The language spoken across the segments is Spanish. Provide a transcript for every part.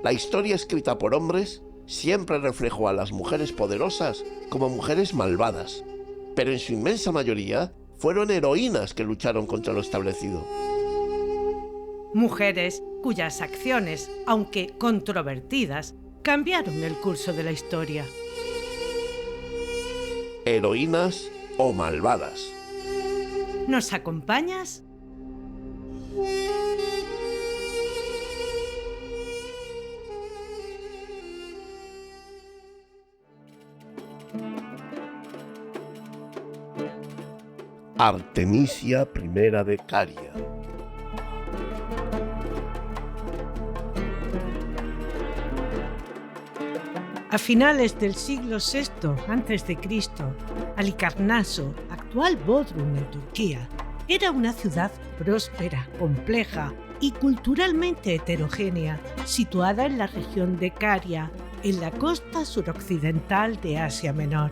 La historia escrita por hombres siempre reflejó a las mujeres poderosas como mujeres malvadas, pero en su inmensa mayoría fueron heroínas que lucharon contra lo establecido. Mujeres cuyas acciones, aunque controvertidas, cambiaron el curso de la historia. Heroínas o malvadas. ¿Nos acompañas? Artemisia I de Caria. A finales del siglo VI a.C., Halikarnaso, actual Bodrum en Turquía, era una ciudad próspera, compleja y culturalmente heterogénea, situada en la región de Caria, en la costa suroccidental de Asia Menor.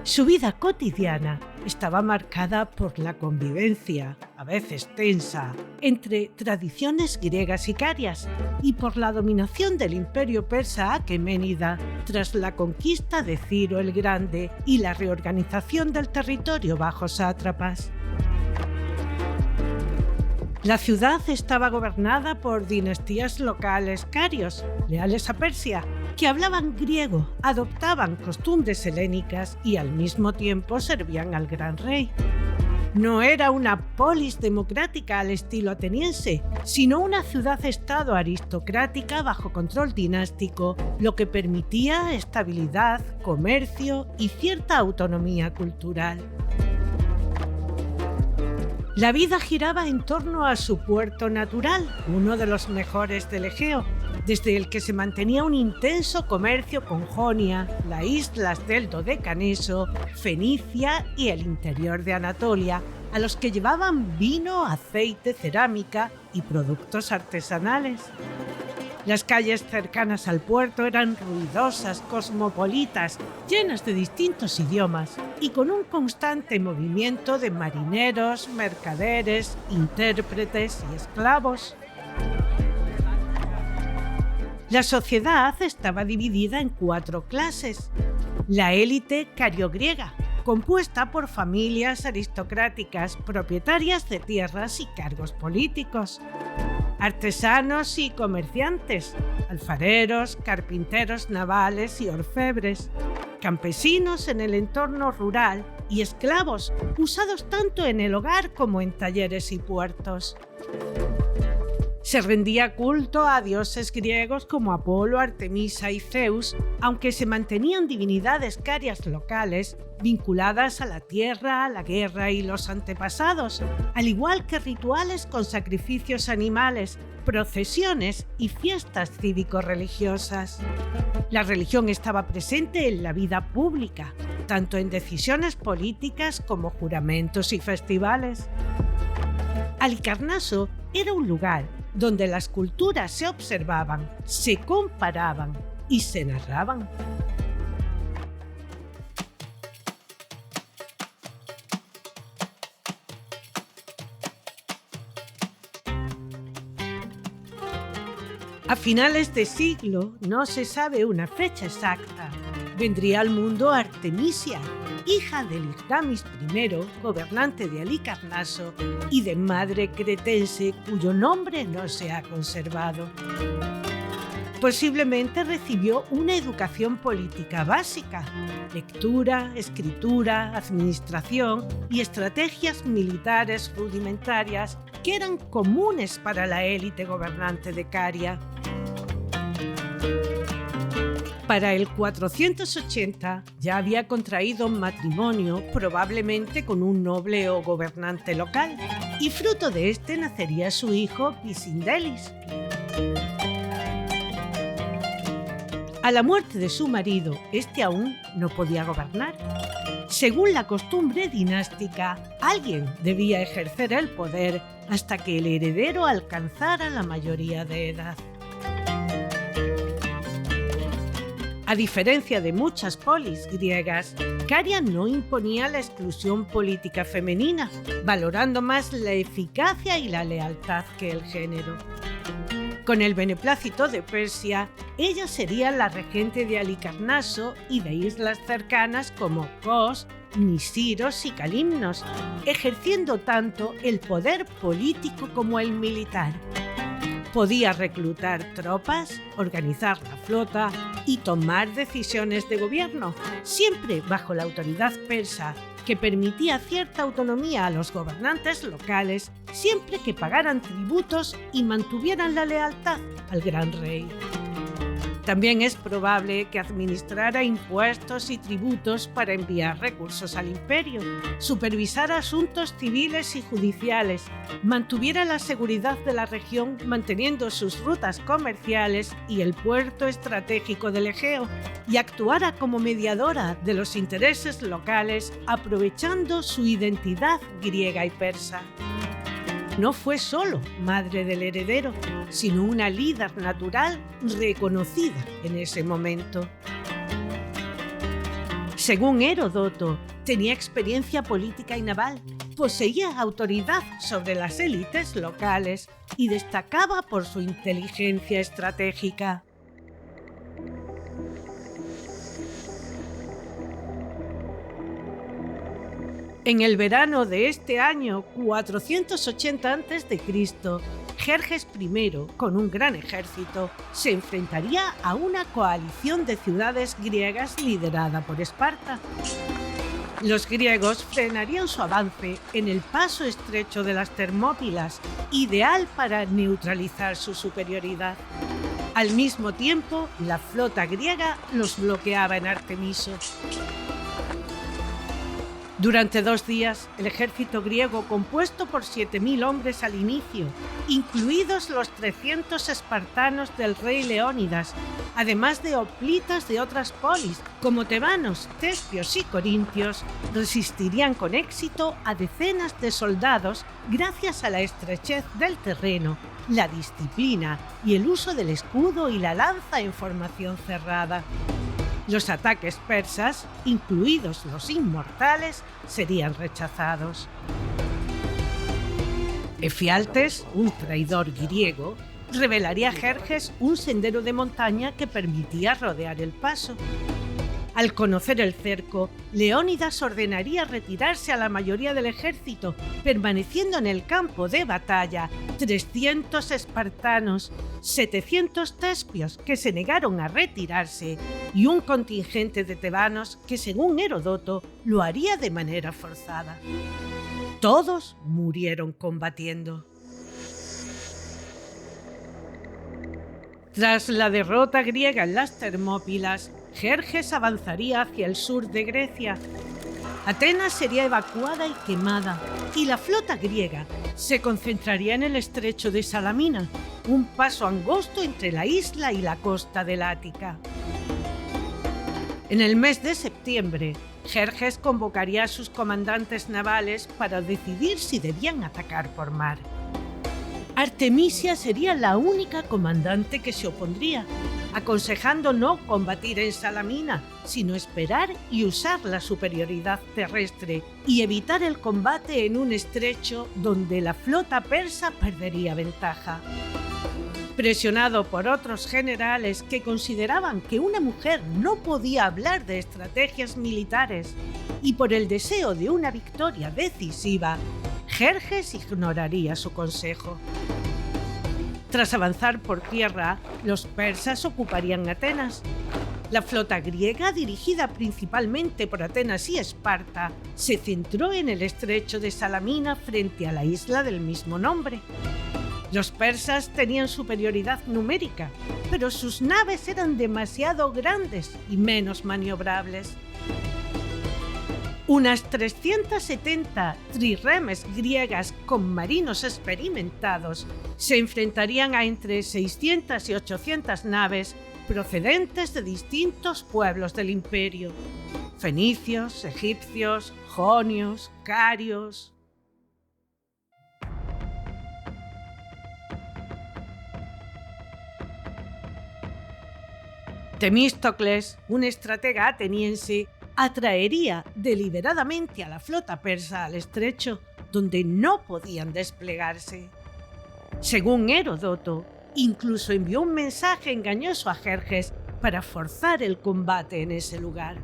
Su vida cotidiana estaba marcada por la convivencia, a veces tensa, entre tradiciones griegas y carias y por la dominación del imperio persa aqueménida tras la conquista de Ciro el Grande y la reorganización del territorio bajo sátrapas. La ciudad estaba gobernada por dinastías locales carios, leales a Persia, que hablaban griego, adoptaban costumbres helénicas y al mismo tiempo servían al gran rey. No era una polis democrática al estilo ateniense, sino una ciudad-estado aristocrática bajo control dinástico, lo que permitía estabilidad, comercio y cierta autonomía cultural. La vida giraba en torno a su puerto natural, uno de los mejores del Egeo, desde el que se mantenía un intenso comercio con Jonia, las islas del Dodecaneso, Fenicia y el interior de Anatolia, a los que llevaban vino, aceite, cerámica y productos artesanales. Las calles cercanas al puerto eran ruidosas, cosmopolitas, llenas de distintos idiomas y con un constante movimiento de marineros, mercaderes, intérpretes y esclavos. La sociedad estaba dividida en 4 clases. La élite cariogriega, compuesta por familias aristocráticas propietarias de tierras y cargos políticos. Artesanos y comerciantes, alfareros, carpinteros navales y orfebres, campesinos en el entorno rural y esclavos, usados tanto en el hogar como en talleres y puertos. Se rendía culto a dioses griegos como Apolo, Artemisa y Zeus, aunque se mantenían divinidades carias locales vinculadas a la tierra, la guerra y los antepasados, al igual que rituales con sacrificios animales, procesiones y fiestas cívico-religiosas. La religión estaba presente en la vida pública, tanto en decisiones políticas como juramentos y festivales. Halikarnaso era un lugar donde las culturas se observaban, se comparaban y se narraban. A finales de siglo no se sabe una fecha exacta. Vendría al mundo Artemisia, hija de Lirgamis I, gobernante de Halikarnaso, y de madre cretense cuyo nombre no se ha conservado. Posiblemente recibió una educación política básica, lectura, escritura, administración y estrategias militares rudimentarias que eran comunes para la élite gobernante de Caria. Para el 480 ya había contraído matrimonio, probablemente con un noble o gobernante local, y fruto de este nacería su hijo Pisindelis. A la muerte de su marido, este aún no podía gobernar. Según la costumbre dinástica, alguien debía ejercer el poder hasta que el heredero alcanzara la mayoría de edad. A diferencia de muchas polis griegas, Caria no imponía la exclusión política femenina, valorando más la eficacia y la lealtad que el género. Con el beneplácito de Persia, ella sería la regente de Halicarnaso y de islas cercanas como Kos, Nisiros y Calimnos, ejerciendo tanto el poder político como el militar. Podía reclutar tropas, organizar la flota y tomar decisiones de gobierno, siempre bajo la autoridad persa, que permitía cierta autonomía a los gobernantes locales siempre que pagaran tributos y mantuvieran la lealtad al gran rey. También es probable que administrara impuestos y tributos para enviar recursos al imperio, supervisara asuntos civiles y judiciales, mantuviera la seguridad de la región manteniendo sus rutas comerciales y el puerto estratégico del Egeo, y actuara como mediadora de los intereses locales aprovechando su identidad griega y persa. No fue solo madre del heredero, sino una líder natural reconocida en ese momento. Según Heródoto, tenía experiencia política y naval, poseía autoridad sobre las élites locales y destacaba por su inteligencia estratégica. En el verano de este año 480 a.C., Jerjes I, con un gran ejército, se enfrentaría a una coalición de ciudades griegas liderada por Esparta. Los griegos frenarían su avance en el paso estrecho de las Termópilas, ideal para neutralizar su superioridad. Al mismo tiempo, la flota griega los bloqueaba en Artemiso. Durante 2 días, el ejército griego, compuesto por 7.000 hombres al inicio, incluidos los 300 espartanos del rey Leónidas, además de hoplitas de otras polis, como tebanos, tespios y corintios, resistirían con éxito a decenas de soldados gracias a la estrechez del terreno, la disciplina y el uso del escudo y la lanza en formación cerrada. Los ataques persas, incluidos los inmortales, serían rechazados. Efialtes, un traidor griego, revelaría a Jerjes un sendero de montaña que permitía rodear el paso. Al conocer el cerco, Leónidas ordenaría retirarse a la mayoría del ejército, permaneciendo en el campo de batalla 300 espartanos, 700 tespios que se negaron a retirarse y un contingente de tebanos que, según Heródoto, lo haría de manera forzada. Todos murieron combatiendo. Tras la derrota griega en las Termópilas, Jerjes avanzaría hacia el sur de Grecia. Atenas sería evacuada y quemada, y la flota griega se concentraría en el estrecho de Salamina, un paso angosto entre la isla y la costa del Ática. En el mes de septiembre, Jerjes convocaría a sus comandantes navales para decidir si debían atacar por mar. Artemisia sería la única comandante que se opondría, aconsejando no combatir en Salamina, sino esperar y usar la superioridad terrestre y evitar el combate en un estrecho donde la flota persa perdería ventaja. Presionado por otros generales que consideraban que una mujer no podía hablar de estrategias militares y por el deseo de una victoria decisiva, Jerjes ignoraría su consejo. Tras avanzar por tierra, los persas ocuparían Atenas. La flota griega, dirigida principalmente por Atenas y Esparta, se centró en el estrecho de Salamina frente a la isla del mismo nombre. Los persas tenían superioridad numérica, pero sus naves eran demasiado grandes y menos maniobrables. Unas 370 trirremes griegas con marinos experimentados se enfrentarían a entre 600 y 800 naves procedentes de distintos pueblos del imperio: fenicios, egipcios, jonios, carios. Temístocles, un estratega ateniense, atraería deliberadamente a la flota persa al estrecho, donde no podían desplegarse. Según Heródoto, Incluso envió un mensaje engañoso a Jerjes para forzar el combate en ese lugar.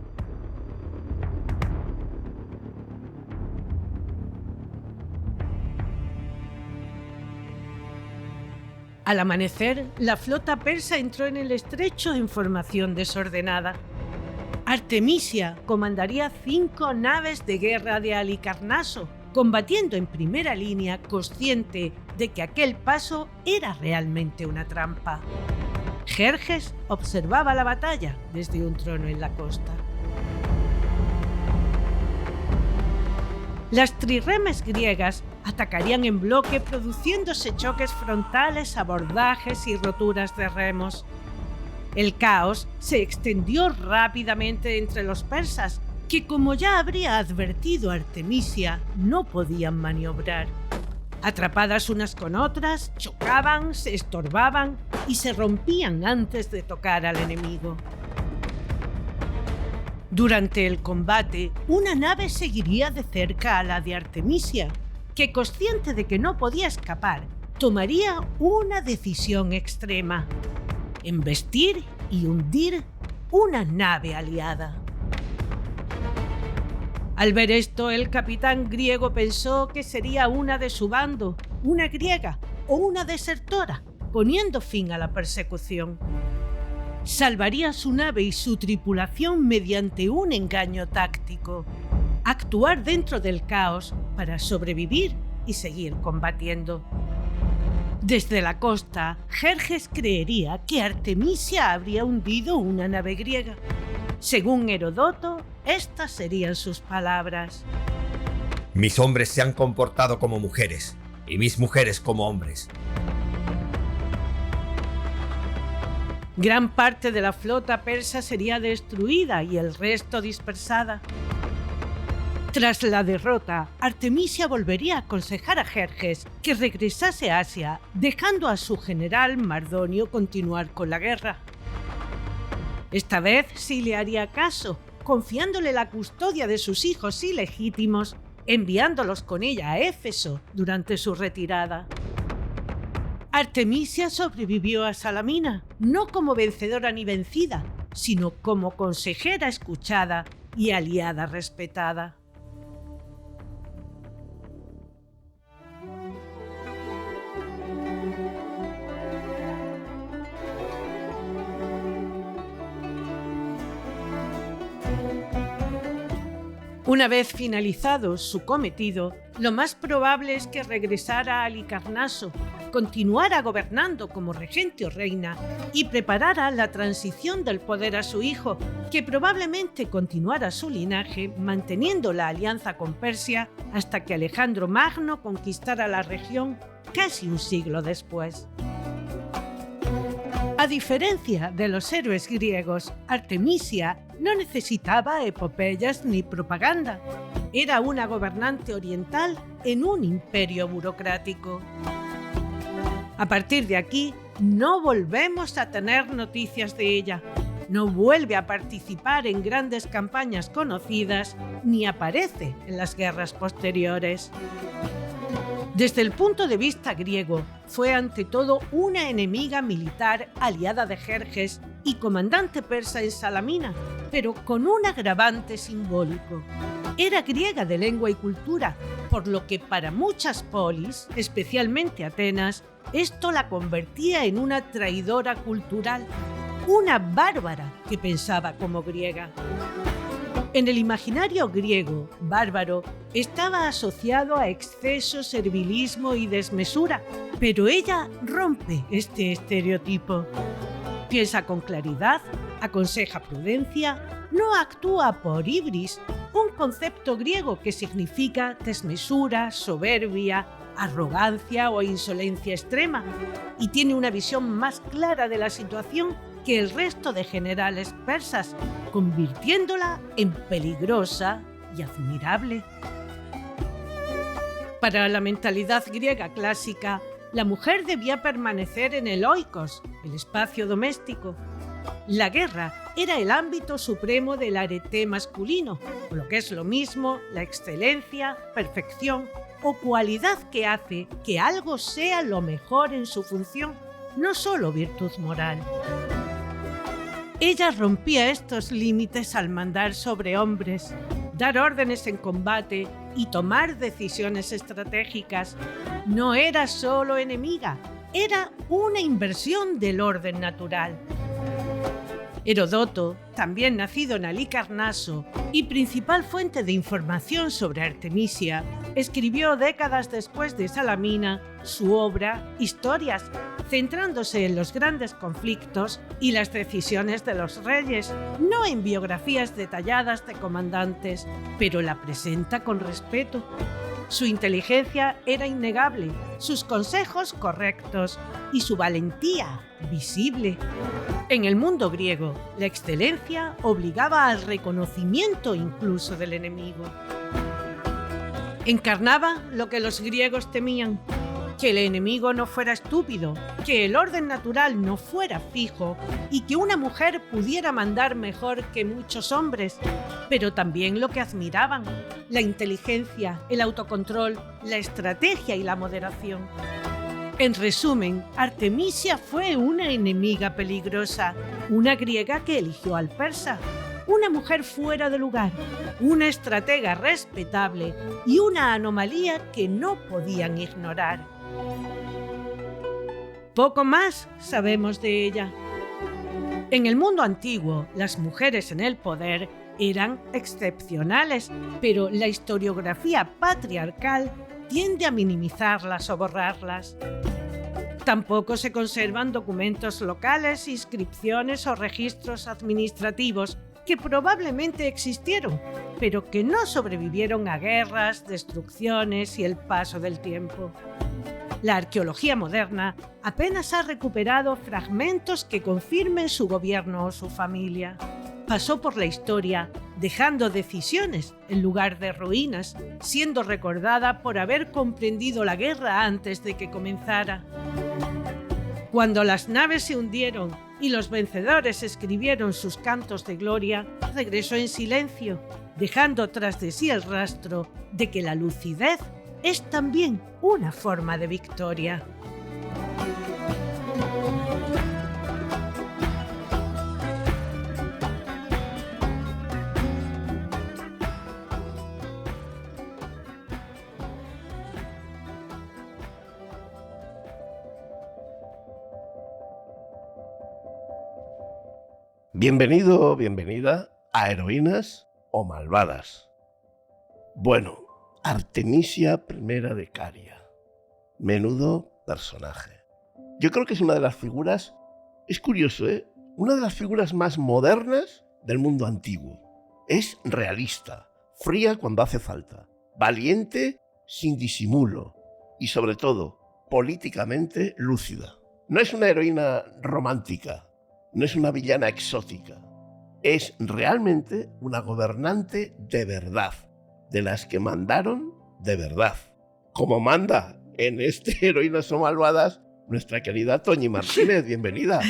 Al amanecer, la flota persa entró en el estrecho en formación desordenada. Artemisia comandaría 5 naves de guerra de Halicarnaso, combatiendo en primera línea, consciente de que aquel paso era realmente una trampa. Jerjes observaba la batalla desde un trono en la costa. Las trirremes griegas atacarían en bloque, produciéndose choques frontales, abordajes y roturas de remos. El caos se extendió rápidamente entre los persas, que, como ya habría advertido Artemisia, no podían maniobrar. Atrapadas unas con otras, chocaban, se estorbaban y se rompían antes de tocar al enemigo. Durante el combate, una nave seguiría de cerca a la de Artemisia, que, consciente de que no podía escapar, tomaría una decisión extrema: embestir y hundir una nave aliada. Al ver esto, el capitán griego pensó que sería una de su bando, una griega o una desertora, poniendo fin a la persecución. Salvaría su nave y su tripulación mediante un engaño táctico: actuar dentro del caos para sobrevivir y seguir combatiendo. Desde la costa, Jerjes creería que Artemisia habría hundido una nave griega. Según Heródoto, estas serían sus palabras: Mis hombres se han comportado como mujeres, y mis mujeres como hombres. Gran parte de la flota persa sería destruida y el resto dispersada. Tras la derrota, Artemisia volvería a aconsejar a Jerjes que regresase a Asia, dejando a su general Mardonio continuar con la guerra. Esta vez sí le haría caso, confiándole la custodia de sus hijos ilegítimos, enviándolos con ella a Éfeso durante su retirada. Artemisia sobrevivió a Salamina, no como vencedora ni vencida, sino como consejera escuchada y aliada respetada. Una vez finalizado su cometido, lo más probable es que regresara a Halicarnaso, continuara gobernando como regente o reina y preparara la transición del poder a su hijo, que probablemente continuara su linaje manteniendo la alianza con Persia hasta que Alejandro Magno conquistara la región casi un siglo después. A diferencia de los héroes griegos, Artemisia no necesitaba epopeyas ni propaganda. Era una gobernante oriental en un imperio burocrático. A partir de aquí, no volvemos a tener noticias de ella. No vuelve a participar en grandes campañas conocidas ni aparece en las guerras posteriores. Desde el punto de vista griego, fue ante todo una enemiga militar aliada de Jerjes y comandante persa en Salamina, pero con un agravante simbólico. Era griega de lengua y cultura, por lo que para muchas polis, especialmente Atenas, esto la convertía en una traidora cultural, una bárbara que pensaba como griega. En el imaginario griego, bárbaro estaba asociado a exceso, servilismo y desmesura, pero ella rompe este estereotipo. Piensa con claridad, aconseja prudencia, no actúa por ibris, un concepto griego que significa desmesura, soberbia, arrogancia o insolencia extrema, y tiene una visión más clara de la situación que el resto de generales persas, convirtiéndola en peligrosa y admirable. Para la mentalidad griega clásica, la mujer debía permanecer en el oikos, el espacio doméstico. La guerra era el ámbito supremo del arete masculino, o lo que es lo mismo, la excelencia, perfección o cualidad que hace que algo sea lo mejor en su función, no solo virtud moral. Ella rompía estos límites al mandar sobre hombres, dar órdenes en combate y tomar decisiones estratégicas. No era solo enemiga, era una inversión del orden natural. Heródoto, también nacido en Halicarnaso y principal fuente de información sobre Artemisia, escribió décadas después de Salamina su obra Historias, centrándose en los grandes conflictos y las decisiones de los reyes, no en biografías detalladas de comandantes, pero la presenta con respeto. Su inteligencia era innegable, sus consejos correctos y su valentía visible. En el mundo griego, la excelencia obligaba al reconocimiento incluso del enemigo. Encarnaba lo que los griegos temían: que el enemigo no fuera estúpido, que el orden natural no fuera fijo y que una mujer pudiera mandar mejor que muchos hombres, pero también lo que admiraban: la inteligencia, el autocontrol, la estrategia y la moderación. En resumen, Artemisia fue una enemiga peligrosa, una griega que eligió al persa, una mujer fuera de lugar, una estratega respetable y una anomalía que no podían ignorar. Poco más sabemos de ella. En el mundo antiguo, las mujeres en el poder eran excepcionales, pero la historiografía patriarcal tiende a minimizarlas o borrarlas. Tampoco se conservan documentos locales, inscripciones o registros administrativos que probablemente existieron, pero que no sobrevivieron a guerras, destrucciones y el paso del tiempo. La arqueología moderna apenas ha recuperado fragmentos que confirmen su gobierno o su familia. Pasó por la historia dejando decisiones en lugar de ruinas, siendo recordada por haber comprendido la guerra antes de que comenzara. Cuando las naves se hundieron y los vencedores escribieron sus cantos de gloria, regresó en silencio, dejando tras de sí el rastro de que la lucidez es también una forma de victoria. Bienvenido o bienvenida a Heroínas o Malvadas. Bueno, Artemisia I de Caria. Menudo personaje. Yo creo que es una de las figuras, es curioso, una de las figuras más modernas del mundo antiguo. Es realista, fría cuando hace falta, valiente sin disimulo y sobre todo políticamente lúcida. No es una heroína romántica, no es una villana exótica, es realmente una gobernante de verdad, de las que mandaron de verdad, como manda en este Heroínas o Malvadas nuestra querida Toñi Martínez. Bienvenida.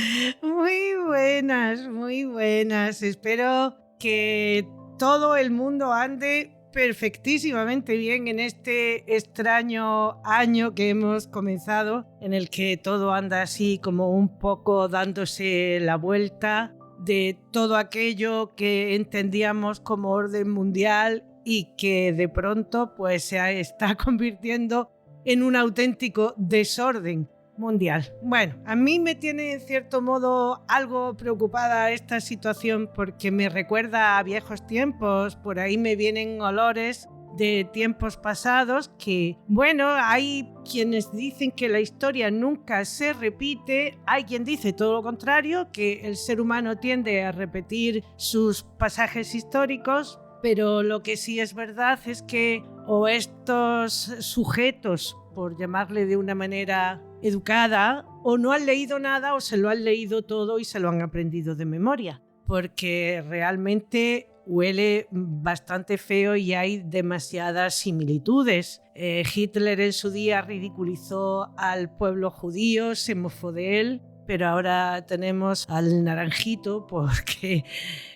Muy buenas, muy buenas. Espero que todo el mundo ande perfectísimamente bien en este extraño año que hemos comenzado, en el que todo anda así como un poco dándose la vuelta de todo aquello que entendíamos como orden mundial y que de pronto pues se está convirtiendo en un auténtico desorden mundial. Bueno, a mí me tiene en cierto modo algo preocupada esta situación porque me recuerda a viejos tiempos. Por ahí me vienen olores de tiempos pasados que, bueno, hay quienes dicen que la historia nunca se repite, hay quien dice todo lo contrario, que el ser humano tiende a repetir sus pasajes históricos, pero lo que sí es verdad es que o estos sujetos, por llamarle de una manera educada, o no han leído nada o se lo han leído todo y se lo han aprendido de memoria, porque realmente huele bastante feo y hay demasiadas similitudes. Hitler en su día ridiculizó al pueblo judío, se mofó de él, pero ahora tenemos al naranjito porque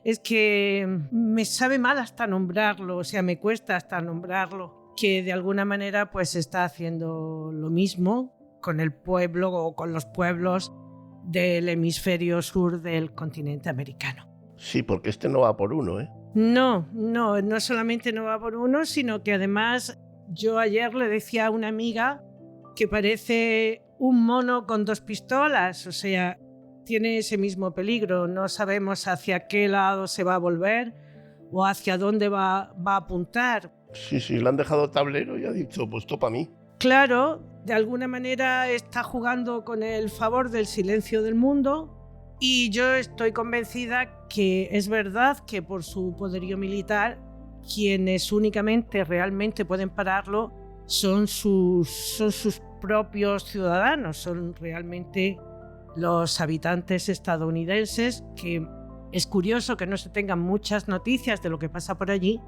es que me sabe mal hasta nombrarlo, o sea, me cuesta hasta nombrarlo, que de alguna manera pues está haciendo lo mismo con el pueblo o con los pueblos del hemisferio sur del continente americano. Sí, porque este no va por uno, ¿eh? No solamente no va por uno, sino que además yo ayer le decía a una amiga que parece un mono con 2 pistolas, o sea, tiene ese mismo peligro. No sabemos hacia qué lado se va a volver o hacia dónde va a apuntar. Sí, le han dejado tablero y ha dicho, pues topa a mí. Claro, de alguna manera está jugando con el favor del silencio del mundo y yo estoy convencida que es verdad que por su poderío militar quienes únicamente realmente pueden pararlo son sus propios ciudadanos, son realmente los habitantes estadounidenses, que es curioso que no se tengan muchas noticias de lo que pasa por allí,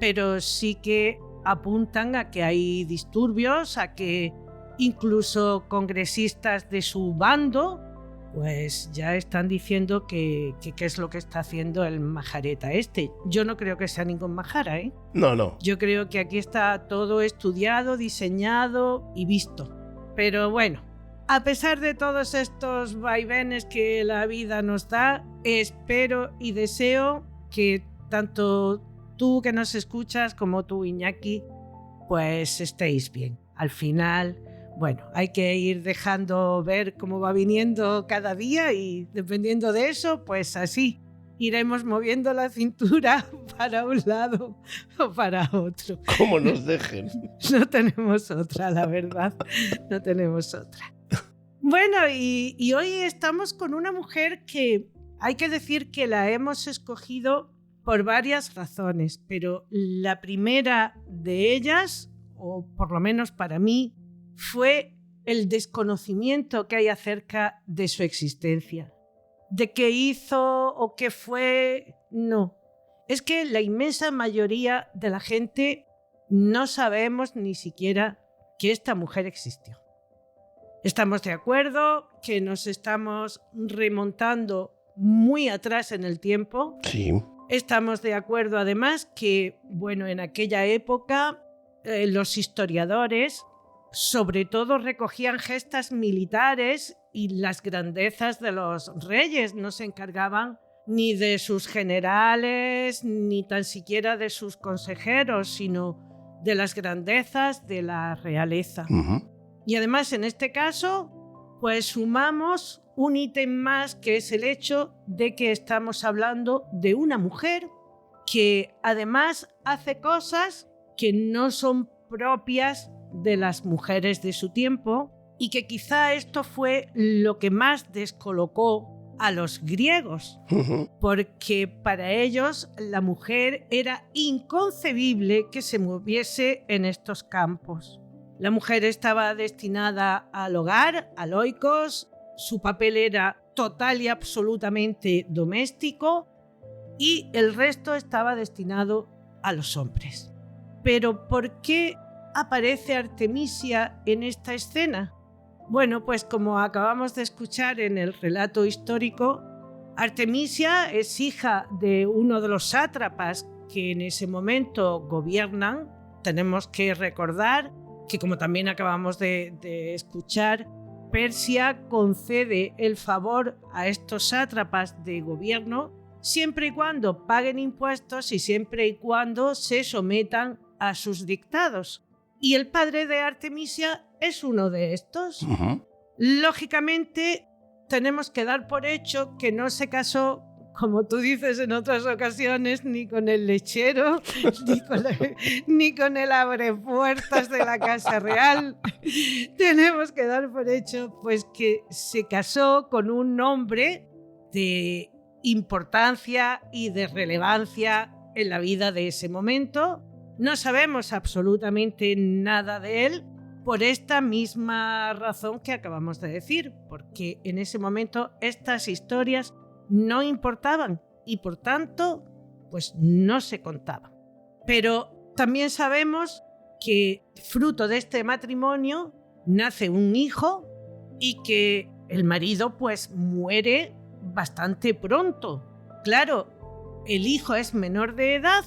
pero sí que apuntan a que hay disturbios, a que incluso congresistas de su bando pues ya están diciendo que qué es lo que está haciendo el majareta este. Yo no creo que sea ningún majara, ¿eh? No. Yo creo que aquí está todo estudiado, diseñado y visto. Pero bueno, a pesar de todos estos vaivenes que la vida nos da, espero y deseo que tanto tú que nos escuchas como tú, Iñaki, pues estéis bien. Al final, bueno, hay que ir dejando ver cómo va viniendo cada día y dependiendo de eso, pues así iremos moviendo la cintura para un lado o para otro. Como nos dejen. No tenemos otra, la verdad. No tenemos otra. Bueno, y hoy estamos con una mujer que hay que decir que la hemos escogido por varias razones, pero la primera de ellas, o por lo menos para mí, fue el desconocimiento que hay acerca de su existencia. De qué hizo o qué fue, no. Es que la inmensa mayoría de la gente no sabemos ni siquiera que esta mujer existió. Estamos de acuerdo que nos estamos remontando muy atrás en el tiempo. Sí. Estamos de acuerdo además que, bueno, en aquella época los historiadores sobre todo recogían gestas militares y las grandezas de los reyes. No se encargaban ni de sus generales, ni tan siquiera de sus consejeros, sino de las grandezas de la realeza. Uh-huh. Y además, en este caso, pues sumamos un ítem más, que es el hecho de que estamos hablando de una mujer que además hace cosas que no son propias de las mujeres de su tiempo y que quizá esto fue lo que más descolocó a los griegos, porque para ellos la mujer era inconcebible que se moviese en estos campos. La mujer estaba destinada al hogar, al oikos, su papel era total y absolutamente doméstico y el resto estaba destinado a los hombres. Pero ¿por qué aparece Artemisia en esta escena? Bueno, pues como acabamos de escuchar en el relato histórico, Artemisia es hija de uno de los sátrapas que en ese momento gobiernan. Tenemos que recordar que, como también acabamos de escuchar, Persia concede el favor a estos sátrapas de gobierno siempre y cuando paguen impuestos y siempre y cuando se sometan a sus dictados. Y el padre de Artemisia es uno de estos. Uh-huh. Lógicamente, tenemos que dar por hecho que no se casó, como tú dices en otras ocasiones, ni con el lechero, ni con el abrepuertas de la Casa Real. Tenemos que dar por hecho pues, que se casó con un hombre de importancia y de relevancia en la vida de ese momento. No sabemos absolutamente nada de él por esta misma razón que acabamos de decir, porque en ese momento estas historias no importaban y por tanto pues no se contaban. Pero también sabemos que fruto de este matrimonio nace un hijo y que el marido pues muere bastante pronto. Claro, el hijo es menor de edad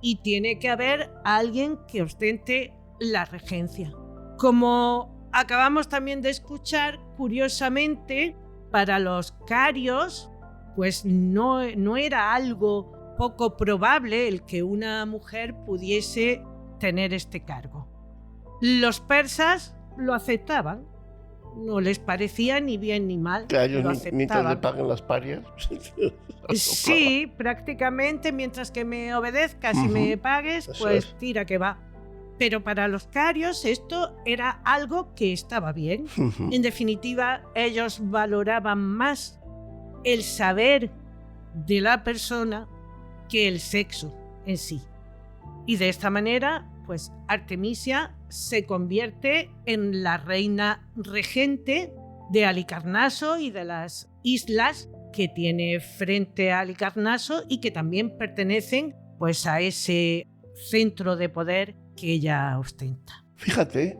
y tiene que haber alguien que ostente la regencia. Como acabamos también de escuchar, curiosamente, para los carios, pues no era algo poco probable el que una mujer pudiese tener este cargo. Los persas lo aceptaban, no les parecía ni bien ni mal. Que a ellos lo mientras le aceptaban. paguen las parias. Sí, prácticamente, mientras que me obedezcas y me pagues, Eso pues es. tira que va. Pero para los carios esto era algo que estaba bien. En definitiva, ellos valoraban más el saber de la persona que el sexo en sí. Y de esta manera, pues Artemisia se convierte en la reina regente de Halicarnaso y de las islas que tiene frente a Halicarnaso y que también pertenecen pues a ese centro de poder que ella ostenta. Fíjate,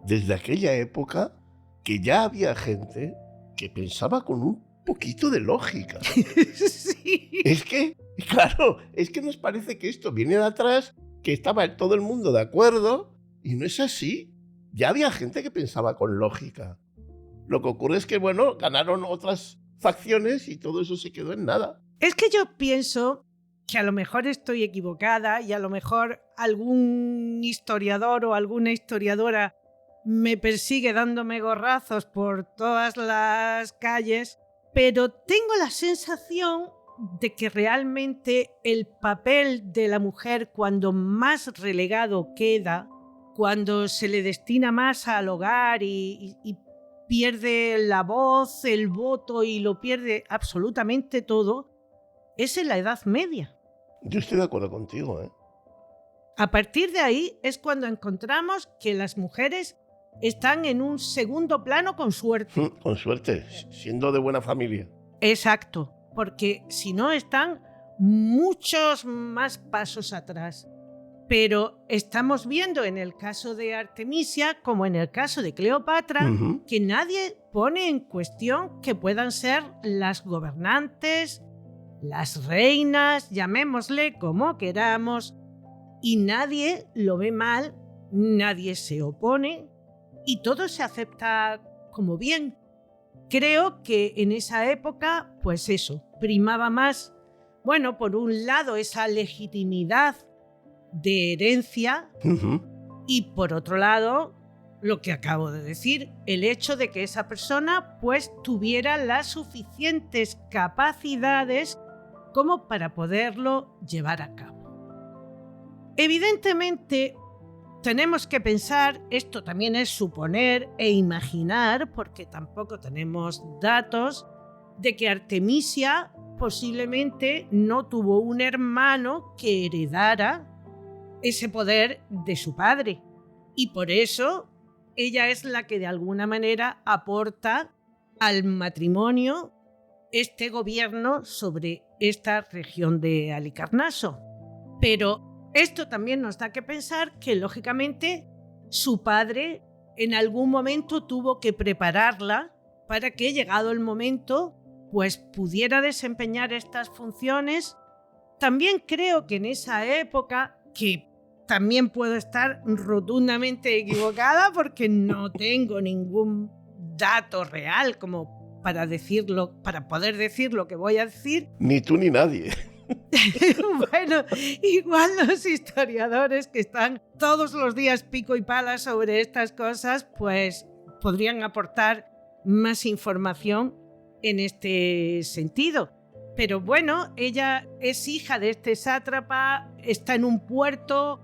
desde aquella época que ya había gente que pensaba con un poquito de lógica. Sí. Es que, claro, es que nos parece que esto viene de atrás, que estaba todo el mundo de acuerdo, y no es así. Ya había gente que pensaba con lógica. Lo que ocurre es que, bueno, ganaron otras facciones y todo eso se quedó en nada. Es que yo pienso que a lo mejor estoy equivocada y a lo mejor algún historiador o alguna historiadora me persigue dándome gorrazos por todas las calles, pero tengo la sensación de que realmente el papel de la mujer, cuando más relegado queda, cuando se le destina más al hogar y pierde la voz, el voto y lo pierde absolutamente todo, es en la Edad Media. Yo estoy de acuerdo contigo, ¿eh? A partir de ahí es cuando encontramos que las mujeres están en un segundo plano con suerte. Con suerte, siendo de buena familia. Exacto, porque si no están muchos más pasos atrás. Pero estamos viendo en el caso de Artemisia, como en el caso de Cleopatra, que nadie pone en cuestión que puedan ser las gobernantes, las reinas, llamémosle como queramos, y nadie lo ve mal, nadie se opone y todo se acepta como bien. Creo que en esa época, pues eso, primaba más, bueno, por un lado esa legitimidad de herencia y por otro lado, lo que acabo de decir, el hecho de que esa persona pues tuviera las suficientes capacidades como para poderlo llevar a cabo. Evidentemente, tenemos que pensar, esto también es suponer e imaginar, porque tampoco tenemos datos, de que Artemisia posiblemente no tuvo un hermano que heredara ese poder de su padre. Y por eso ella es la que de alguna manera aporta al matrimonio este gobierno sobre esta región de Halicarnaso. Pero esto también nos da que pensar que, lógicamente, su padre en algún momento tuvo que prepararla para que, llegado el momento, pues pudiera desempeñar estas funciones. También creo que en esa época, que también puedo estar rotundamente equivocada porque no tengo ningún dato real como para decirlo, para poder decir lo que voy a decir. Ni tú ni nadie. Bueno, igual los historiadores que están todos los días pico y pala sobre estas cosas, pues podrían aportar más información en este sentido. Pero bueno, ella es hija de este sátrapa, está en un puerto,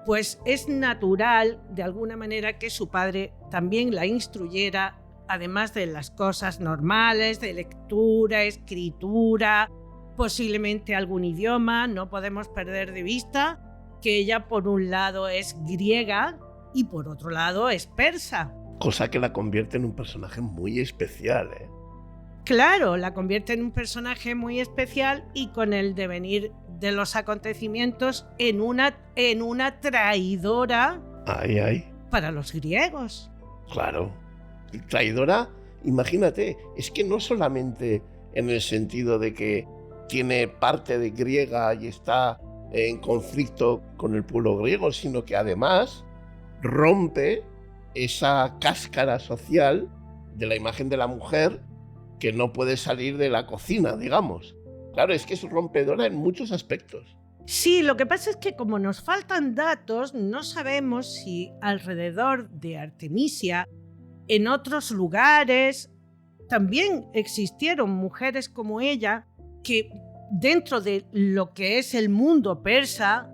pues es natural de alguna manera que su padre también la instruyera, además de las cosas normales, de lectura, escritura, posiblemente algún idioma. No podemos perder de vista que ella por un lado es griega y por otro lado es persa. Cosa que la convierte en un personaje muy especial, ¿eh? Claro, la convierte en un personaje muy especial y con el devenir de los acontecimientos en una traidora para los griegos. Claro. Traidora, imagínate, es que no solamente en el sentido de que tiene parte de griega y está en conflicto con el pueblo griego, sino que además rompe esa cáscara social de la imagen de la mujer que no puede salir de la cocina, digamos. Claro, es que es rompedora en muchos aspectos. Sí, lo que pasa es que como nos faltan datos, no sabemos si alrededor de Artemisia, en otros lugares, también existieron mujeres como ella que dentro de lo que es el mundo persa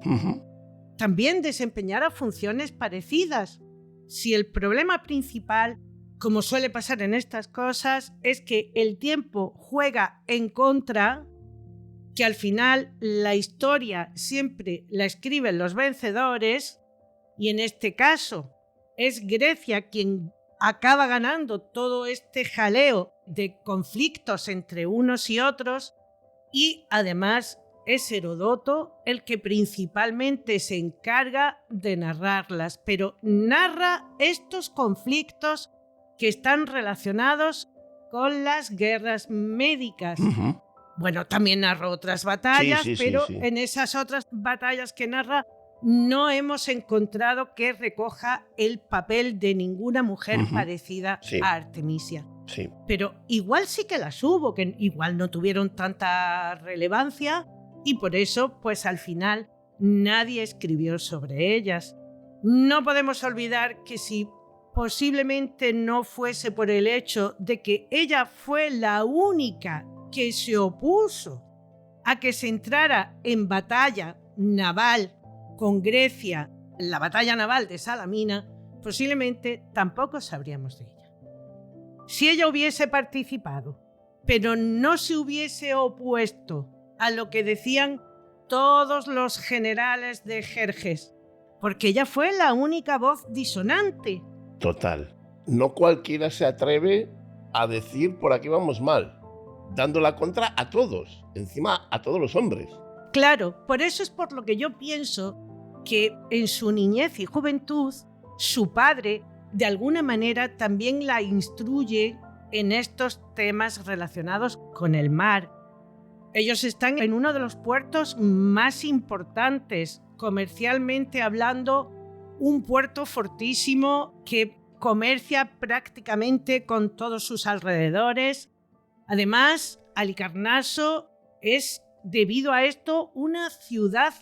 también desempeñara funciones parecidas. Si el problema principal, como suele pasar en estas cosas, es que el tiempo juega en contra, que al final la historia siempre la escriben los vencedores, y en este caso es Grecia quien acaba ganando todo este jaleo de conflictos entre unos y otros, y además es Heródoto el que principalmente se encarga de narrarlas, pero narra estos conflictos que están relacionados con las guerras médicas. Bueno, también narra otras batallas, pero en esas otras batallas que narra no hemos encontrado que recoja el papel de ninguna mujer parecida a Artemisia. Sí. Pero igual sí que las hubo, que igual no tuvieron tanta relevancia y por eso, pues al final, nadie escribió sobre ellas. No podemos olvidar que si posiblemente no fuese por el hecho de que ella fue la única que se opuso a que se entrara en batalla naval con Grecia, la batalla naval de Salamina, posiblemente tampoco sabríamos de ella. Si ella hubiese participado, pero no se hubiese opuesto a lo que decían todos los generales de Jerjes, porque ella fue la única voz disonante. Total. No cualquiera se atreve a decir por aquí vamos mal, dando la contra a todos, encima a todos los hombres. Claro, por eso es por lo que yo pienso que en su niñez y juventud, su padre de alguna manera también la instruye en estos temas relacionados con el mar. Ellos están en uno de los puertos más importantes, comercialmente hablando, un puerto fortísimo que comercia prácticamente con todos sus alrededores. Además, Halicarnaso es, debido a esto, una ciudad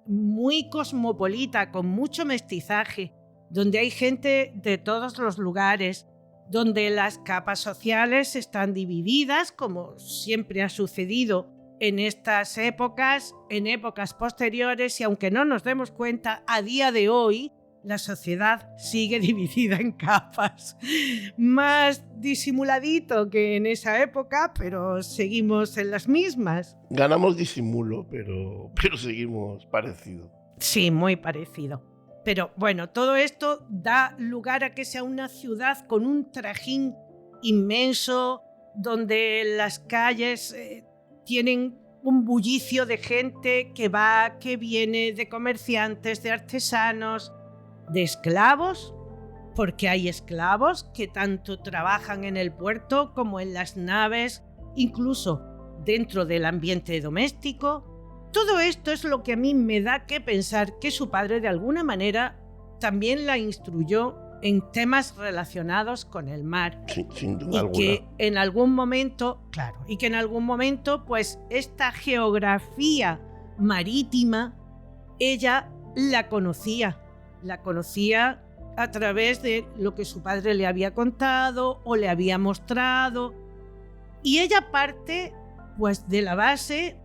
muy cosmopolita, con mucho mestizaje, donde hay gente de todos los lugares, donde las capas sociales están divididas, como siempre ha sucedido en estas épocas, en épocas posteriores, y aunque no nos demos cuenta, a día de hoy la sociedad sigue dividida en capas. Más disimuladito que en esa época, pero seguimos en las mismas. Ganamos disimulo, pero seguimos parecido. Sí, muy parecido. Pero bueno, todo esto da lugar a que sea una ciudad con un trajín inmenso, donde las calles tienen un bullicio de gente que va, que viene, de comerciantes, de artesanos, de esclavos, porque hay esclavos que tanto trabajan en el puerto como en las naves, incluso dentro del ambiente doméstico. Todo esto es lo que a mí me da que pensar que su padre de alguna manera también la instruyó en temas relacionados con el mar. Sin duda alguna. Que en algún momento, claro, y que en algún momento, pues esta geografía marítima, ella la conocía a través de lo que su padre le había contado o le había mostrado. Y ella parte, pues, de la base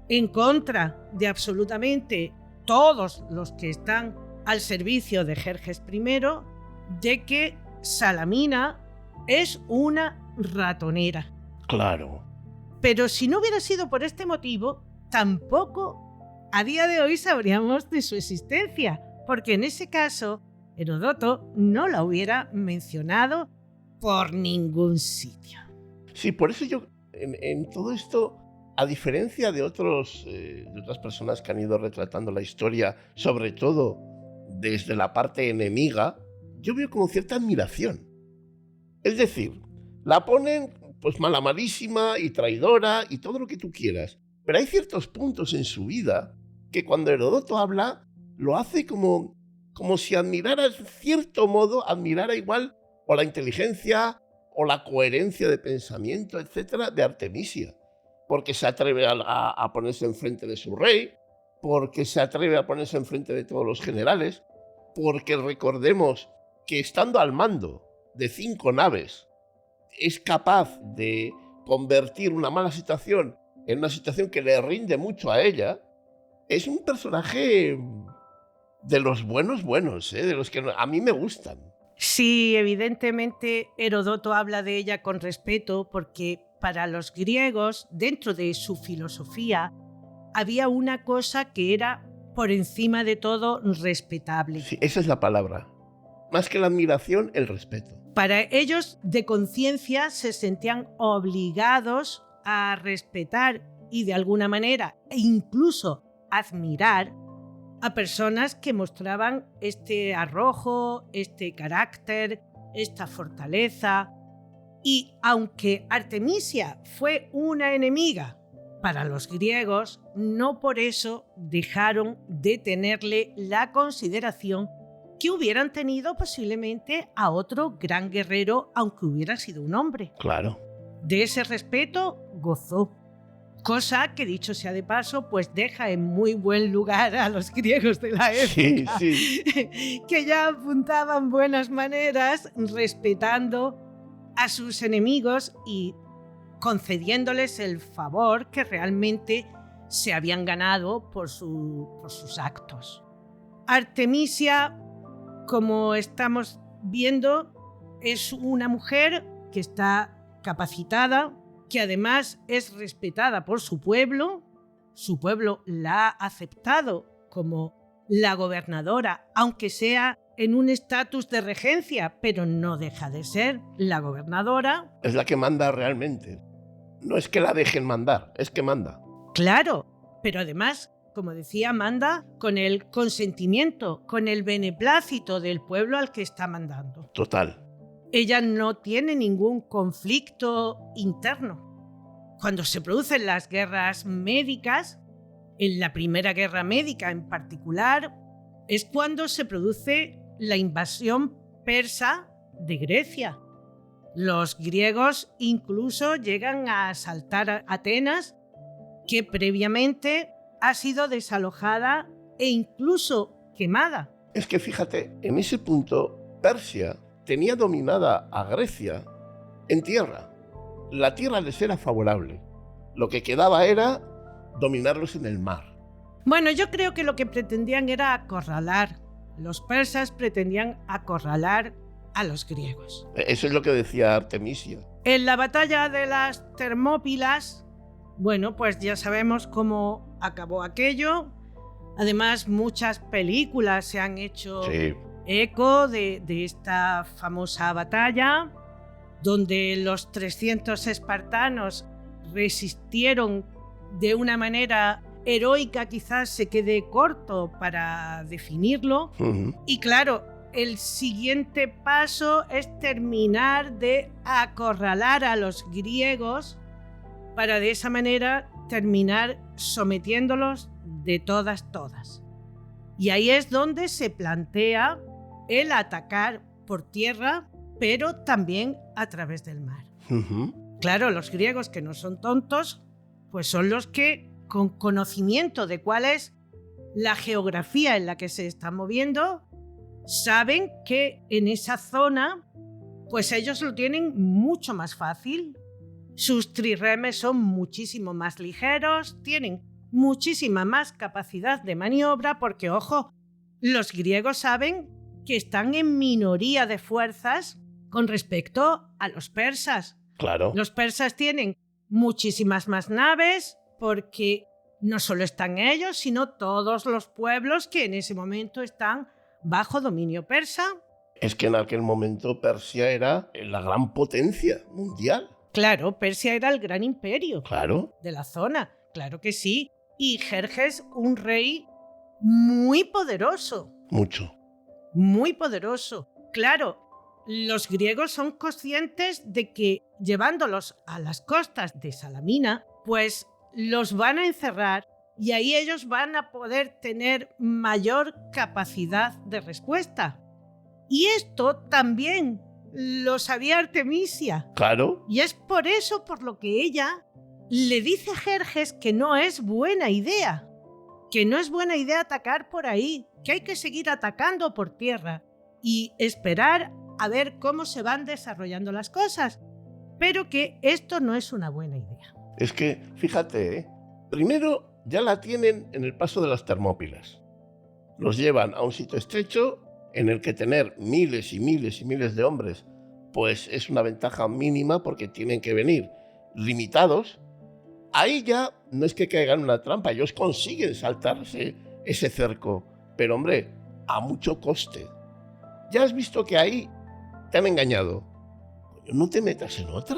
en contra de absolutamente todos los que están al servicio de Jerjes I, de que Salamina es una ratonera. Claro. Pero si no hubiera sido por este motivo, tampoco a día de hoy sabríamos de su existencia, porque en ese caso Heródoto no la hubiera mencionado por ningún sitio. Sí, por eso yo en todo esto, a diferencia de otras personas que han ido retratando la historia, sobre todo desde la parte enemiga, yo veo como cierta admiración. Es decir, la ponen pues malísima y traidora y todo lo que tú quieras, pero hay ciertos puntos en su vida que cuando Heródoto habla, lo hace como como si admirara, en cierto modo, admirara igual o la inteligencia o la coherencia de pensamiento, etcétera, de Artemisia. Porque se atreve a ponerse enfrente de su rey, porque se atreve a ponerse enfrente de todos los generales, porque recordemos que estando al mando de 5 naves, es capaz de convertir una mala situación en una situación que le rinde mucho a ella. Es un personaje de los buenos, de los que a mí me gustan. Sí, evidentemente Heródoto habla de ella con respeto porque para los griegos, dentro de su filosofía, había una cosa que era por encima de todo respetable. Sí, esa es la palabra. Más que la admiración, el respeto. Para ellos, de conciencia, se sentían obligados a respetar y de alguna manera, e incluso admirar a personas que mostraban este arrojo, este carácter, esta fortaleza. Y aunque Artemisia fue una enemiga para los griegos, no por eso dejaron de tenerle la consideración que hubieran tenido posiblemente a otro gran guerrero, aunque hubiera sido un hombre. Claro. De ese respeto gozó. Cosa que, dicho sea de paso, pues deja en muy buen lugar a los griegos de la época, Sí. que ya apuntaban buenas maneras, respetando a sus enemigos y concediéndoles el favor que realmente se habían ganado por sus actos. Artemisia, como estamos viendo, es una mujer que está capacitada, que además es respetada por su pueblo la ha aceptado como la gobernadora, aunque sea en un estatus de regencia, pero no deja de ser la gobernadora. Es la que manda realmente. No es que la dejen mandar, es que manda. Claro, pero además, como decía, manda con el consentimiento, con el beneplácito del pueblo al que está mandando. Total. Ella no tiene ningún conflicto interno. Cuando se producen las guerras médicas, en la primera guerra médica en particular, es cuando se produce la invasión persa de Grecia. Los griegos incluso llegan a asaltar a Atenas, que previamente ha sido desalojada e incluso quemada. Es que fíjate, en ese punto, Persia tenía dominada a Grecia en tierra. La tierra les era favorable. Lo que quedaba era dominarlos en el mar. Bueno, yo creo que lo que pretendían era acorralar. Los persas pretendían acorralar a los griegos. Eso es lo que decía Artemisia. En la batalla de las Termópilas, bueno, pues ya sabemos cómo acabó aquello. Además, muchas películas se han hecho eco de esta famosa batalla, donde los 300 espartanos resistieron de una manera heroica, quizás se quede corto para definirlo. Y claro, el siguiente paso es terminar de acorralar a los griegos para de esa manera terminar sometiéndolos de todas. Y ahí es donde se plantea el atacar por tierra, pero también a través del mar. Claro, los griegos, que no son tontos, pues son los que, con conocimiento de cuál es la geografía en la que se están moviendo, saben que en esa zona, pues ellos lo tienen mucho más fácil. Sus trirremes son muchísimo más ligeros, tienen muchísima más capacidad de maniobra, porque, ojo, los griegos saben que están en minoría de fuerzas con respecto a los persas. Claro. Los persas tienen muchísimas más naves, porque no solo están ellos, sino todos los pueblos que en ese momento están bajo dominio persa. Es que en aquel momento Persia era la gran potencia mundial. Claro, Persia era el gran imperio de la zona, claro que sí. Y Jerjes, un rey muy poderoso. Mucho. Muy poderoso. Claro, los griegos son conscientes de que llevándolos a las costas de Salamina, pues los van a encerrar y ahí ellos van a poder tener mayor capacidad de respuesta. Y esto también lo sabía Artemisia. Claro. Y es por eso por lo que ella le dice a Jerjes que no es buena idea. Que no es buena idea atacar por ahí, que hay que seguir atacando por tierra y esperar a ver cómo se van desarrollando las cosas. Pero que esto no es una buena idea. Es que, fíjate, primero ya la tienen en el paso de las Termópilas. Los llevan a un sitio estrecho en el que tener miles y miles y miles de hombres pues es una ventaja mínima porque tienen que venir limitados. Ahí ya no es que caigan en una trampa, ellos consiguen saltarse ese cerco, pero hombre, a mucho coste. Ya has visto que ahí te han engañado. ¿No te metas en otra?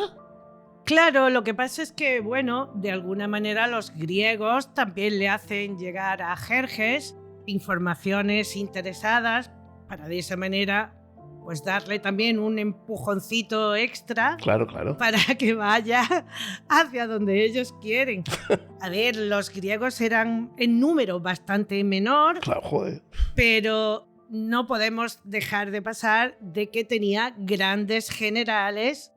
Claro, lo que pasa es que, bueno, de alguna manera los griegos también le hacen llegar a Jerjes informaciones interesadas para de esa manera pues darle también un empujoncito extra. Claro. Para que vaya hacia donde ellos quieren. A ver, los griegos eran en número bastante menor, Claro, joder. pero no podemos dejar de pasar de que tenía grandes generales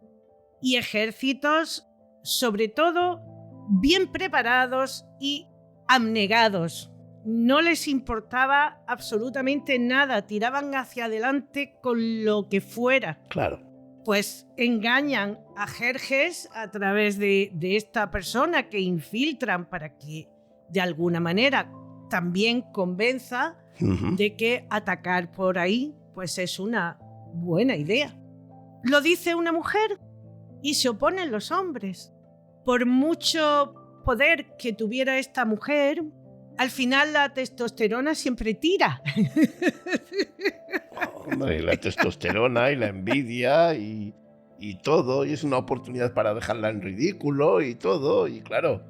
y ejércitos, sobre todo, bien preparados y abnegados. No les importaba absolutamente nada, tiraban hacia adelante con lo que fuera. Claro. Pues engañan a Jerjes a través de esta persona que infiltran para que de alguna manera también convenza de que atacar por ahí pues es una buena idea. Lo dice una mujer y se oponen los hombres. Por mucho poder que tuviera esta mujer, al final la testosterona siempre tira. Hombre, la testosterona y la envidia y todo, y es una oportunidad para dejarla en ridículo y todo, y claro.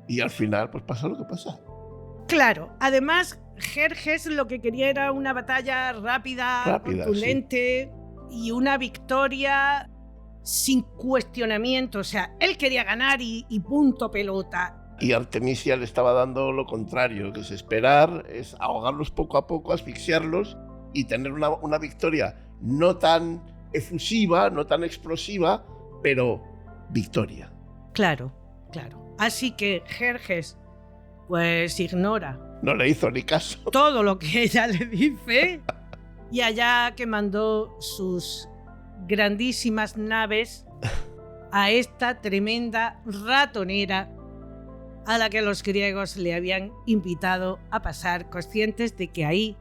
Y al final, pues pasa lo que pasa. Claro, además, Jerjes lo que quería era una batalla rápida, contundente, sí, y una victoria sin cuestionamiento. O sea, él quería ganar y punto pelota. Y Artemisia le estaba dando lo contrario, que es esperar, es ahogarlos poco a poco, asfixiarlos y tener una victoria no tan efusiva, no tan explosiva, pero victoria. Claro. Así que Jerjes pues ignora. No le hizo ni caso. Todo lo que ella le dice y allá que mandó sus grandísimas naves a esta tremenda ratonera a la que los griegos le habían invitado a pasar, conscientes de que ahí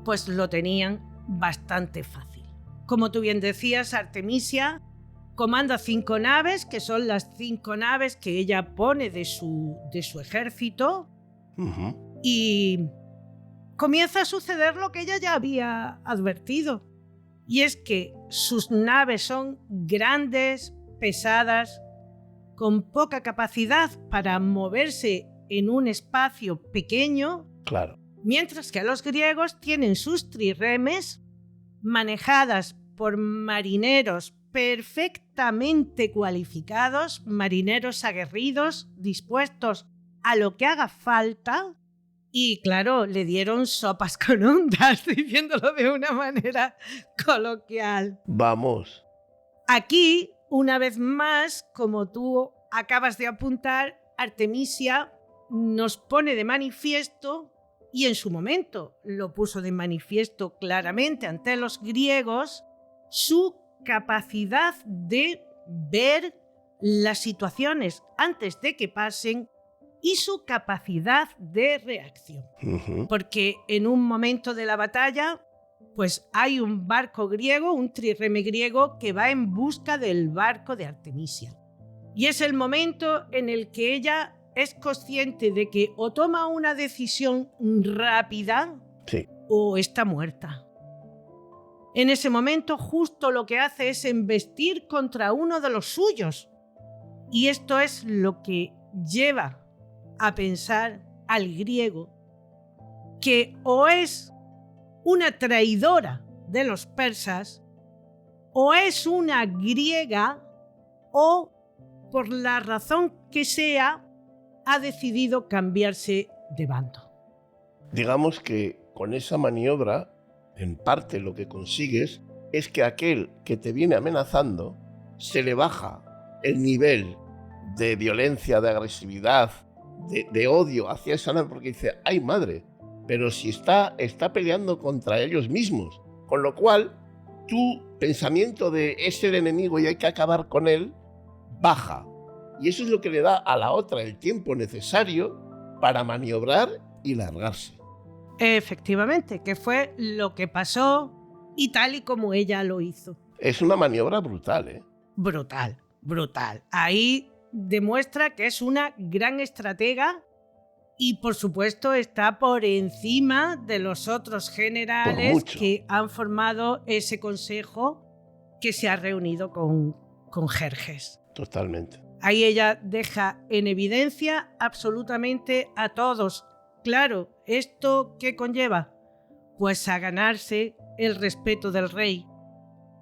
pues lo tenían bastante fácil. Como tú bien decías, Artemisia comanda 5 naves, que son las 5 naves que ella pone de su ejército, y comienza a suceder lo que ella ya había advertido, y es que sus naves son grandes, pesadas, con poca capacidad para moverse en un espacio pequeño. Claro. Mientras que los griegos tienen sus trirremes manejadas por marineros perfectamente cualificados, marineros aguerridos, dispuestos a lo que haga falta. Y claro, le dieron sopas con ondas, diciéndolo de una manera coloquial. Vamos. Aquí, una vez más, como tú acabas de apuntar, Artemisia nos pone de manifiesto, y en su momento lo puso de manifiesto claramente ante los griegos, su capacidad de ver las situaciones antes de que pasen y su capacidad de reacción. Porque en un momento de la batalla, pues hay un barco griego, un trirreme griego, que va en busca del barco de Artemisia. Y es el momento en el que ella es consciente de que o toma una decisión rápida, sí, o está muerta. En ese momento justo lo que hace es embestir contra uno de los suyos. Y esto es lo que lleva a pensar al griego que o es una traidora de los persas, o es una griega, o por la razón que sea ha decidido cambiarse de bando. Digamos que con esa maniobra, en parte lo que consigues es que aquel que te viene amenazando se le baja el nivel de violencia, de agresividad, de odio hacia esa nave, porque dice, ¡ay madre! Pero si está peleando contra ellos mismos. Con lo cual, tu pensamiento de es el enemigo y hay que acabar con él, baja. Y eso es lo que le da a la otra el tiempo necesario para maniobrar y largarse. Efectivamente, que fue lo que pasó y tal y como ella lo hizo. Es una maniobra brutal, ¿eh? Brutal, brutal. Ahí demuestra que es una gran estratega y, por supuesto, está por encima de los otros generales que han formado ese consejo que se ha reunido con Jerjes. Totalmente. Ahí ella deja en evidencia absolutamente a todos. Claro, ¿esto qué conlleva? Pues a ganarse el respeto del rey,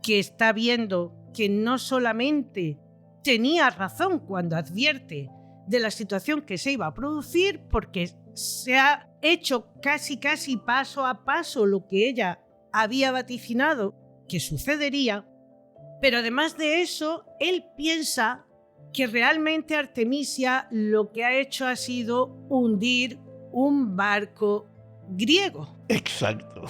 que está viendo que no solamente tenía razón cuando advierte de la situación que se iba a producir, porque se ha hecho casi paso a paso lo que ella había vaticinado que sucedería, pero además de eso, él piensa que realmente Artemisia lo que ha hecho ha sido hundir un barco griego. Exacto.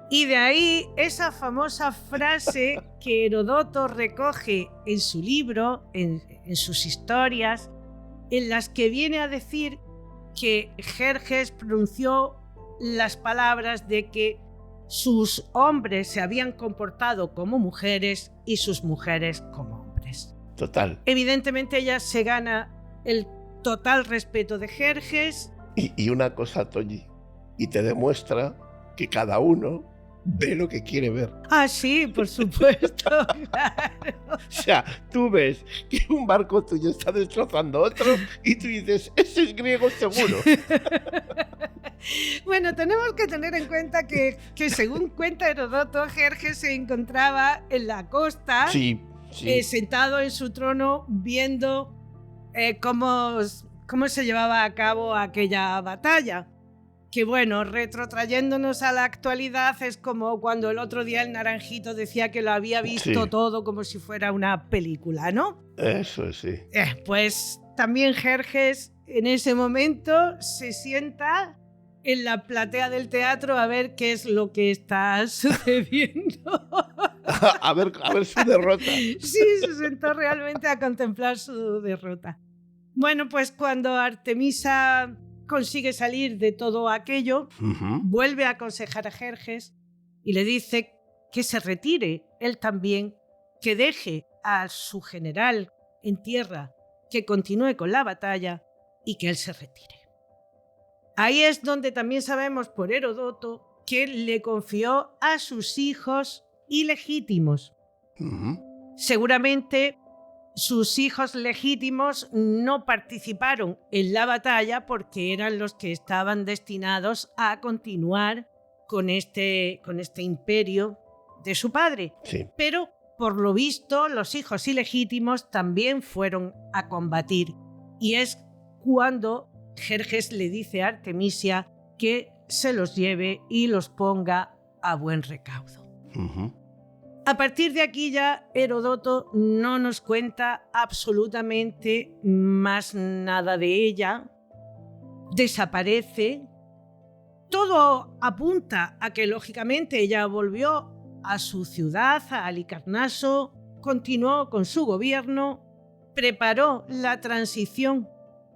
Y de ahí esa famosa frase que Heródoto recoge en su libro, en sus historias, en las que viene a decir que Jerjes pronunció las palabras de que sus hombres se habían comportado como mujeres y sus mujeres como hombres. Total. Evidentemente ella se gana el total respeto de Jerjes. Y una cosa, Toñi, y te demuestra que cada uno ve lo que quiere ver. Ah, sí, por supuesto, claro. O sea, tú ves que un barco tuyo está destrozando otro y tú dices, ese es griego seguro. Bueno, tenemos que tener en cuenta que según cuenta Heródoto, Jerjes se encontraba en la costa, sí. Sentado en su trono, viendo cómo se llevaba a cabo aquella batalla. Que bueno, retrotrayéndonos a la actualidad, es como cuando el otro día el Naranjito decía que lo había visto todo como si fuera una película, ¿no? Eso sí. Pues también Jerjes en ese momento se sienta en la platea del teatro a ver qué es lo que está sucediendo. a ver su derrota. Sí, se sentó realmente a contemplar su derrota. Bueno, pues cuando Artemisa consigue salir de todo aquello, vuelve a aconsejar a Jerjes y le dice que se retire él también, que deje a su general en tierra, que continúe con la batalla y que él se retire. Ahí es donde también sabemos por Heródoto que le confió a sus hijos ilegítimos. Seguramente sus hijos legítimos no participaron en la batalla porque eran los que estaban destinados a continuar con este imperio de su padre. Sí. Pero, por lo visto, los hijos ilegítimos también fueron a combatir. Y es cuando Jerjes le dice a Artemisia que se los lleve y los ponga a buen recaudo. A partir de aquí ya Heródoto no nos cuenta absolutamente más nada de ella. Desaparece. Todo apunta a que lógicamente ella volvió a su ciudad, a Halicarnaso, continuó con su gobierno, preparó la transición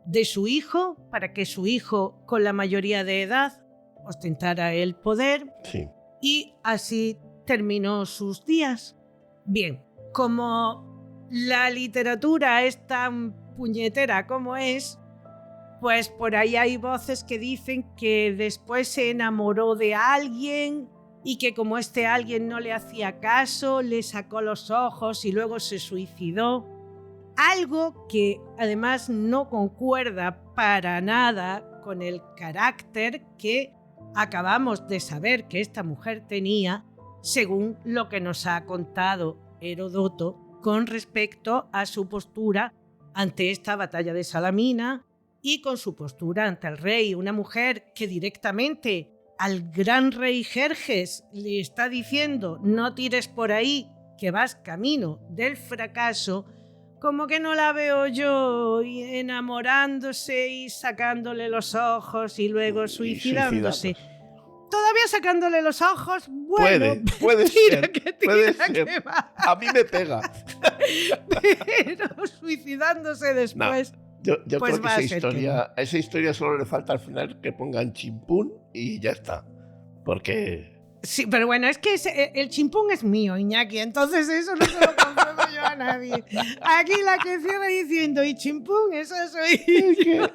de su hijo para que su hijo, con la mayoría de edad, ostentara el poder. Sí. Y así terminó sus días. Bien, como la literatura es tan puñetera como es, pues por ahí hay voces que dicen que después se enamoró de alguien y que como este alguien no le hacía caso, le sacó los ojos y luego se suicidó. Algo que además no concuerda para nada con el carácter que acabamos de saber que esta mujer tenía, según lo que nos ha contado Heródoto con respecto a su postura ante esta batalla de Salamina y con su postura ante el rey, una mujer que directamente al gran rey Jerjes le está diciendo no tires por ahí, que vas camino del fracaso, como que no la veo yo enamorándose y sacándole los ojos y luego suicidándose. Todavía sacándole los ojos, bueno, puede tira ser, que tira puede que ser. va. A mí me pega. Pero suicidándose después. Yo Pues creo va a que ser a esa historia solo le falta al final que pongan chimpún y ya está. Porque... Sí, pero bueno, es que el chimpún es mío, Iñaki, entonces eso no se lo concedo yo a nadie. Aquí la que cierra diciendo y chimpún, eso soy yo.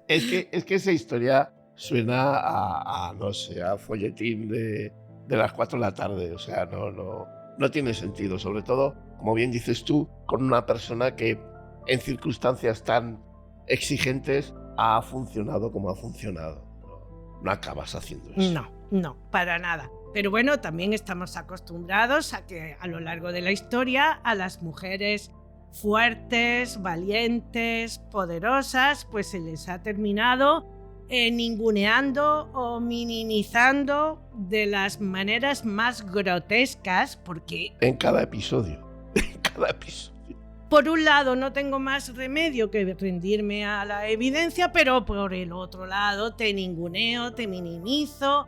Es que esa historia suena a no sé, a folletín de las 4 de la tarde. O sea, no tiene sentido. Sobre todo, como bien dices tú, con una persona que en circunstancias tan exigentes ha funcionado como ha funcionado. No acabas haciendo eso. No, para nada. Pero bueno, también estamos acostumbrados a que a lo largo de la historia a las mujeres fuertes, valientes, poderosas, pues se les ha terminado ninguneando o minimizando de las maneras más grotescas, porque... En cada episodio. Por un lado, no tengo más remedio que rendirme a la evidencia, pero por el otro lado te ninguneo, te minimizo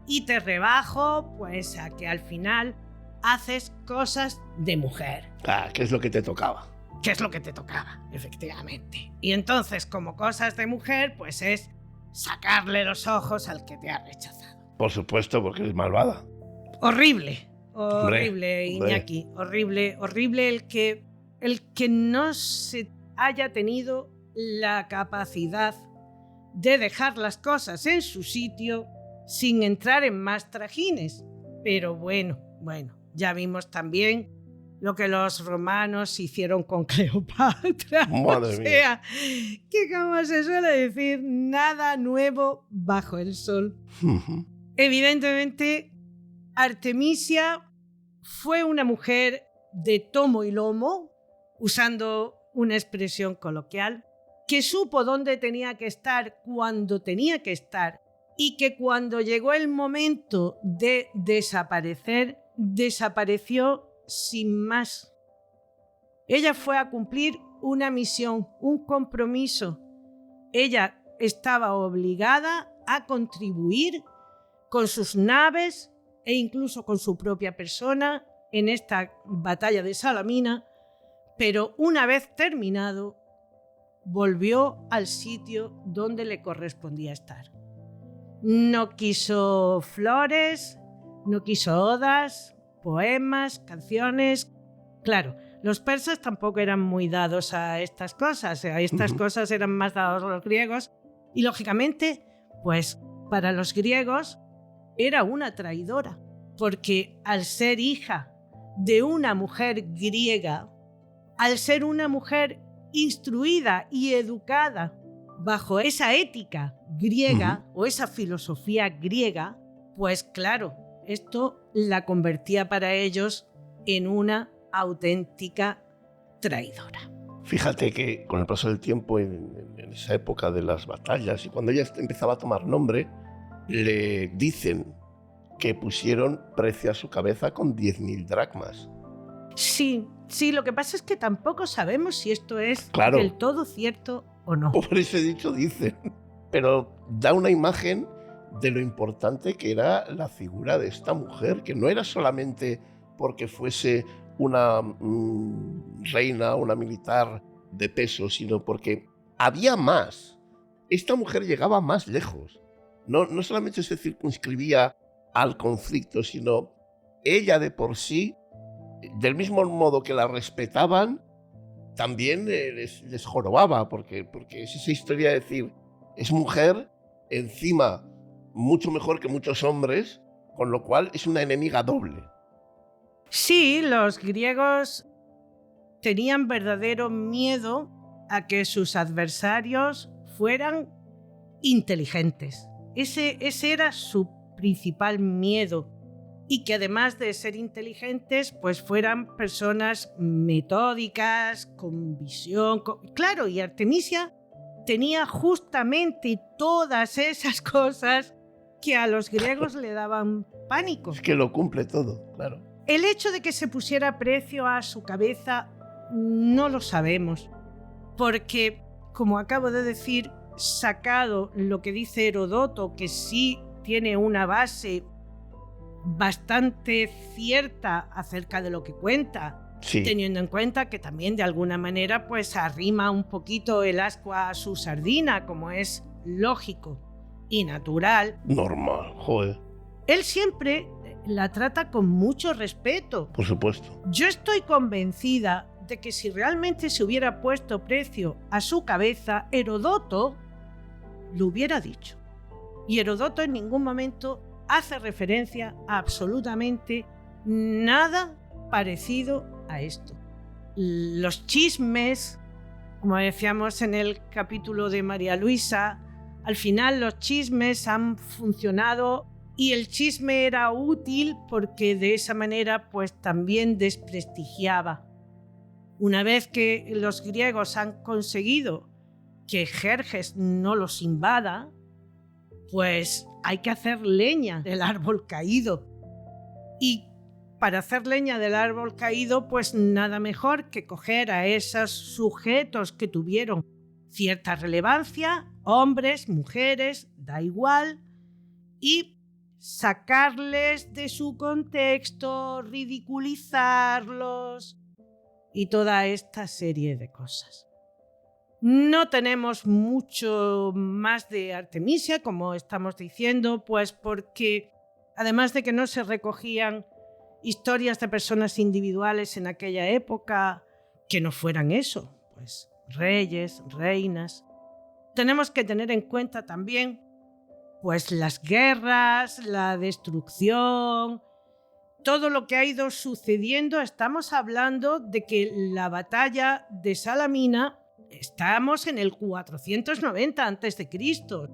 y te rebajo, pues a que al final haces cosas de mujer. Ah, ¿qué es lo que te tocaba? ¿Qué es lo que te tocaba? Efectivamente. Y entonces, como cosas de mujer, pues es sacarle los ojos al que te ha rechazado. Por supuesto, porque eres malvada. Horrible, Hombre. Iñaki, horrible el que no se haya tenido la capacidad de dejar las cosas en su sitio sin entrar en más trajines. Pero bueno, ya vimos también lo que los romanos hicieron con Cleopatra. Madre mía. Que como se suele decir, nada nuevo bajo el sol. Evidentemente, Artemisia fue una mujer de tomo y lomo, usando una expresión coloquial, que supo dónde tenía que estar cuando tenía que estar y que cuando llegó el momento de desaparecer, desapareció sin más. Ella fue a cumplir una misión, un compromiso. Ella estaba obligada a contribuir con sus naves e incluso con su propia persona en esta batalla de Salamina, pero una vez terminado, volvió al sitio donde le correspondía estar. No quiso flores, no quiso odas, poemas, canciones. Claro, los persas tampoco eran muy dados a estas cosas. A estas cosas eran más dados los griegos. Y lógicamente, pues para los griegos era una traidora. Porque al ser hija de una mujer griega, al ser una mujer instruida y educada bajo esa ética griega o esa filosofía griega, pues claro, esto la convertía para ellos en una auténtica traidora. Fíjate que con el paso del tiempo, en esa época de las batallas y cuando ella empezaba a tomar nombre, le dicen que pusieron precio a su cabeza con 10.000 dracmas. Sí, lo que pasa es que tampoco sabemos si esto es claro, del todo cierto o no. Por ese dicho dicen, pero da una imagen de lo importante que era la figura de esta mujer, que no era solamente porque fuese una reina, una militar de peso, sino porque había más. Esta mujer llegaba más lejos. No solamente se circunscribía al conflicto, sino ella de por sí, del mismo modo que la respetaban, también les jorobaba, porque es esa historia de decir, es mujer, encima mucho mejor que muchos hombres, con lo cual es una enemiga doble. Sí, los griegos tenían verdadero miedo a que sus adversarios fueran inteligentes. Ese era su principal miedo. y que además de ser inteligentes, pues fueran personas metódicas, con visión. Claro, y Artemisia tenía justamente todas esas cosas que a los griegos le daban pánico. Es que lo cumple todo, claro. El hecho de que se pusiera precio a su cabeza no lo sabemos, porque, como acabo de decir, sacado lo que dice Heródoto, que sí tiene una base bastante cierta acerca de lo que cuenta, Sí. teniendo en cuenta que también de alguna manera pues arrima un poquito el ascua a su sardina, como es lógico y natural. Normal, joder. Él siempre la trata con mucho respeto. Por supuesto. Yo estoy convencida de que si realmente se hubiera puesto precio a su cabeza, Heródoto lo hubiera dicho. Y Heródoto en ningún momento hace referencia a absolutamente nada parecido a esto. Los chismes, como decíamos en el capítulo de María Luisa, al final los chismes han funcionado y el chisme era útil porque de esa manera pues también desprestigiaba. Una vez que los griegos han conseguido que Jerjes no los invada, pues hay que hacer leña del árbol caído. Y para hacer leña del árbol caído, pues nada mejor que coger a esos sujetos que tuvieron cierta relevancia, hombres, mujeres, da igual, y sacarles de su contexto, ridiculizarlos y toda esta serie de cosas. No tenemos mucho más de Artemisia, como estamos diciendo, pues porque además de que no se recogían historias de personas individuales en aquella época que no fueran eso, pues reyes, reinas, tenemos que tener en cuenta también pues las guerras, la destrucción, todo lo que ha ido sucediendo. Estamos hablando de que la batalla de Salamina, estamos en el 490 a.C.,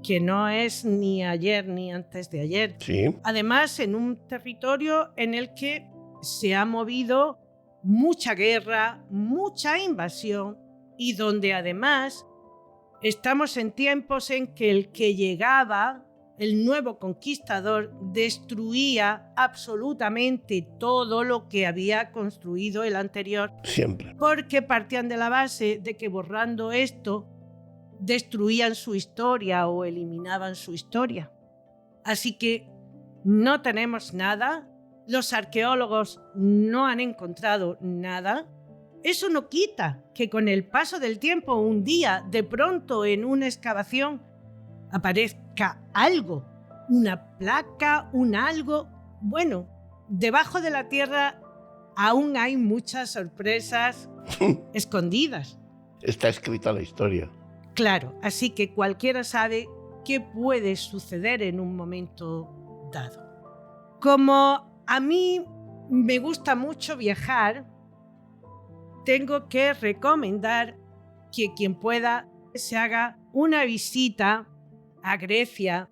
que no es ni ayer ni antes de ayer. Sí. Además, en un territorio en el que se ha movido mucha guerra, mucha invasión, y donde además estamos en tiempos en que el que llegaba, el nuevo conquistador, destruía absolutamente todo lo que había construido el anterior. Siempre. Porque partían de la base de que borrando esto destruían su historia o eliminaban su historia. Así que no tenemos nada, los arqueólogos no han encontrado nada. Eso no quita que con el paso del tiempo, un día, de pronto en una excavación, aparezca algo, una placa, un algo. Bueno, debajo de la tierra aún hay muchas sorpresas escondidas. Está escrita la historia. Claro, así que cualquiera sabe qué puede suceder en un momento dado. Como a mí me gusta mucho viajar, tengo que recomendar que quien pueda se haga una visita a Grecia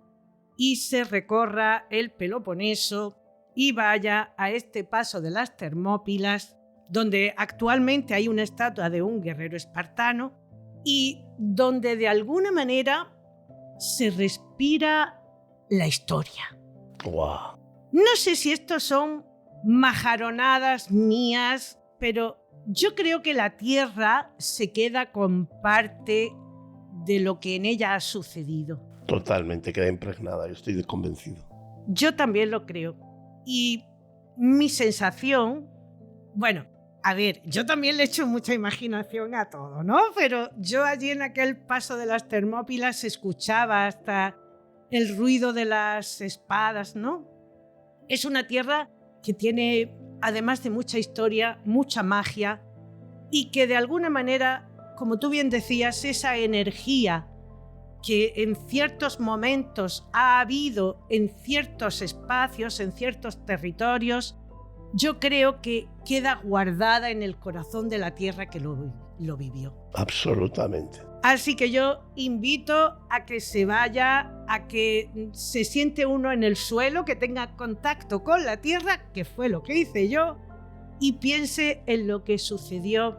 y se recorra el Peloponeso y vaya a este paso de las Termópilas, donde actualmente hay una estatua de un guerrero espartano y donde de alguna manera se respira la historia. Guau. No sé si estos son majaronadas mías, pero yo creo que la Tierra se queda con parte de lo que en ella ha sucedido. Totalmente, queda impregnada, yo estoy convencido. Yo también lo creo. Y mi sensación, bueno, a ver, yo también le echo mucha imaginación a todo, ¿no? Pero yo allí en aquel paso de las Termópilas escuchaba hasta el ruido de las espadas, ¿no? Es una tierra que tiene, además de mucha historia, mucha magia y que de alguna manera, como tú bien decías, esa energía que en ciertos momentos ha habido en ciertos espacios, en ciertos territorios, yo creo que queda guardada en el corazón de la tierra que lo lo vivió. Absolutamente. Así que yo invito a que se vaya, a que se siente uno en el suelo, que tenga contacto con la tierra, que fue lo que hice yo, y piense en lo que sucedió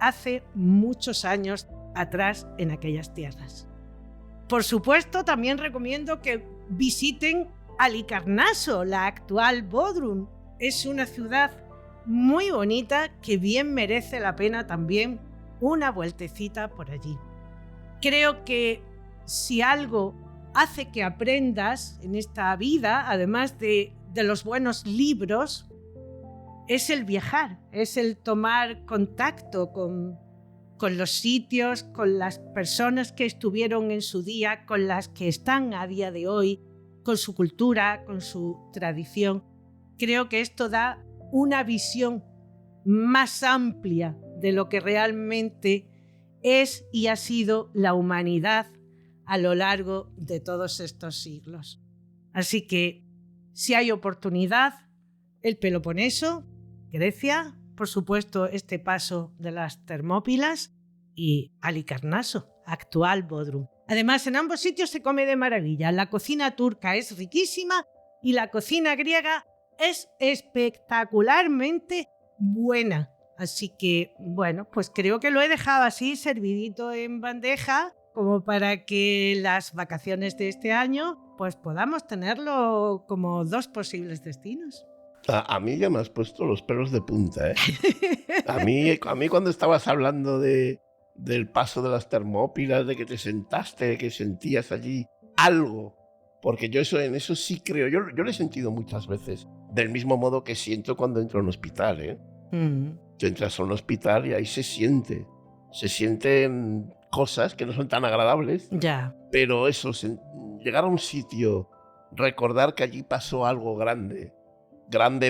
hace muchos años atrás en aquellas tierras. Por supuesto, también recomiendo que visiten Halicarnaso, la actual Bodrum. Es una ciudad muy bonita que bien merece la pena también una vueltecita por allí. Creo que si algo hace que aprendas en esta vida, además de los buenos libros, es el viajar, es el tomar contacto con los sitios, con las personas que estuvieron en su día, con las que están a día de hoy, con su cultura, con su tradición. Creo que esto da una visión más amplia de lo que realmente es y ha sido la humanidad a lo largo de todos estos siglos. Así que, si hay oportunidad, el Peloponeso, Grecia, por supuesto este paso de las Termópilas y Halicarnaso, actual Bodrum. Además, en ambos sitios se come de maravilla. La cocina turca es riquísima y la cocina griega es espectacularmente buena. Así que, bueno, pues creo que lo he dejado así, servidito en bandeja, como para que las vacaciones de este año pues podamos tenerlo como 2 posibles destinos. A mí ya me has puesto los pelos de punta, ¿eh? A mí cuando estabas hablando del paso de las Termópilas, de que te sentaste, de que sentías allí algo, porque yo en eso sí creo, yo lo he sentido muchas veces, del mismo modo que siento cuando entro a un hospital, ¿eh? Tú entras a un hospital y ahí se sienten cosas que no son tan agradables, ya. Pero eso, llegar a un sitio, recordar que allí pasó algo grande,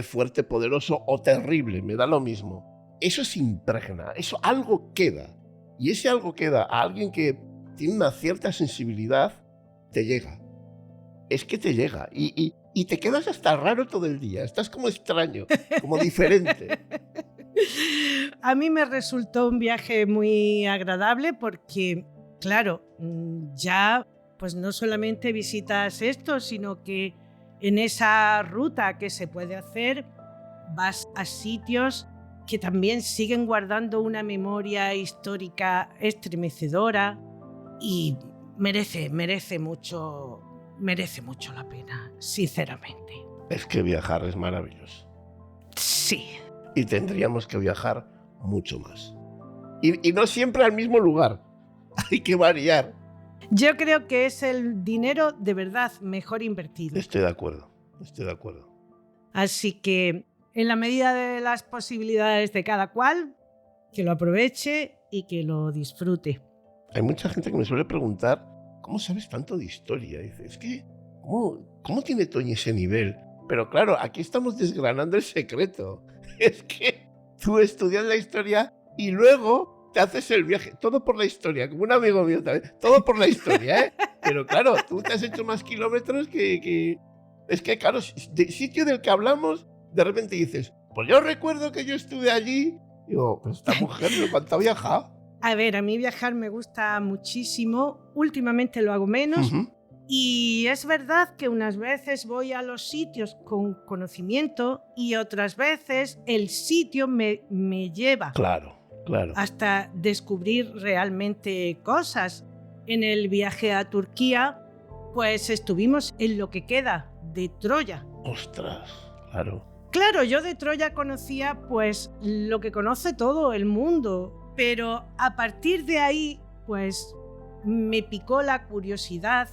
fuerte, poderoso o terrible, me da lo mismo. Eso se impregna, eso algo queda. Y ese algo queda a alguien que tiene una cierta sensibilidad, te llega. Es que te llega y te quedas hasta raro todo el día. Estás como extraño, como diferente. A mí me resultó un viaje muy agradable porque, claro, ya pues no solamente visitas esto, sino que en esa ruta que se puede hacer vas a sitios que también siguen guardando una memoria histórica estremecedora y merece mucho la pena, sinceramente. Es que viajar es maravilloso. Sí. Y tendríamos que viajar mucho más. Y no siempre al mismo lugar. Hay que variar. Yo creo que es el dinero de verdad mejor invertido. Estoy de acuerdo. Así que, en la medida de las posibilidades de cada cual, que lo aproveche y que lo disfrute. Hay mucha gente que me suele preguntar, ¿cómo sabes tanto de historia? Dice, es que, ¿cómo tiene Toñi ese nivel? Pero claro, aquí estamos desgranando el secreto. Es que tú estudias la historia y luego te haces el viaje. Todo por la historia, como un amigo mío también. Todo por la historia, ¿eh? Pero claro, tú te has hecho más kilómetros que... Es que, claro, del sitio del que hablamos, de repente dices, pues yo recuerdo que yo estuve allí. Digo, pues esta mujer, ¿cuánto ha viajado? A ver, a mí viajar me gusta muchísimo. Últimamente lo hago menos. Uh-huh. Y es verdad que unas veces voy a los sitios con conocimiento y otras veces el sitio me lleva claro. hasta descubrir realmente cosas. En el viaje a Turquía, pues estuvimos en lo que queda de Troya. ¡Ostras! Claro. Claro, yo de Troya conocía pues lo que conoce todo el mundo, pero a partir de ahí pues me picó la curiosidad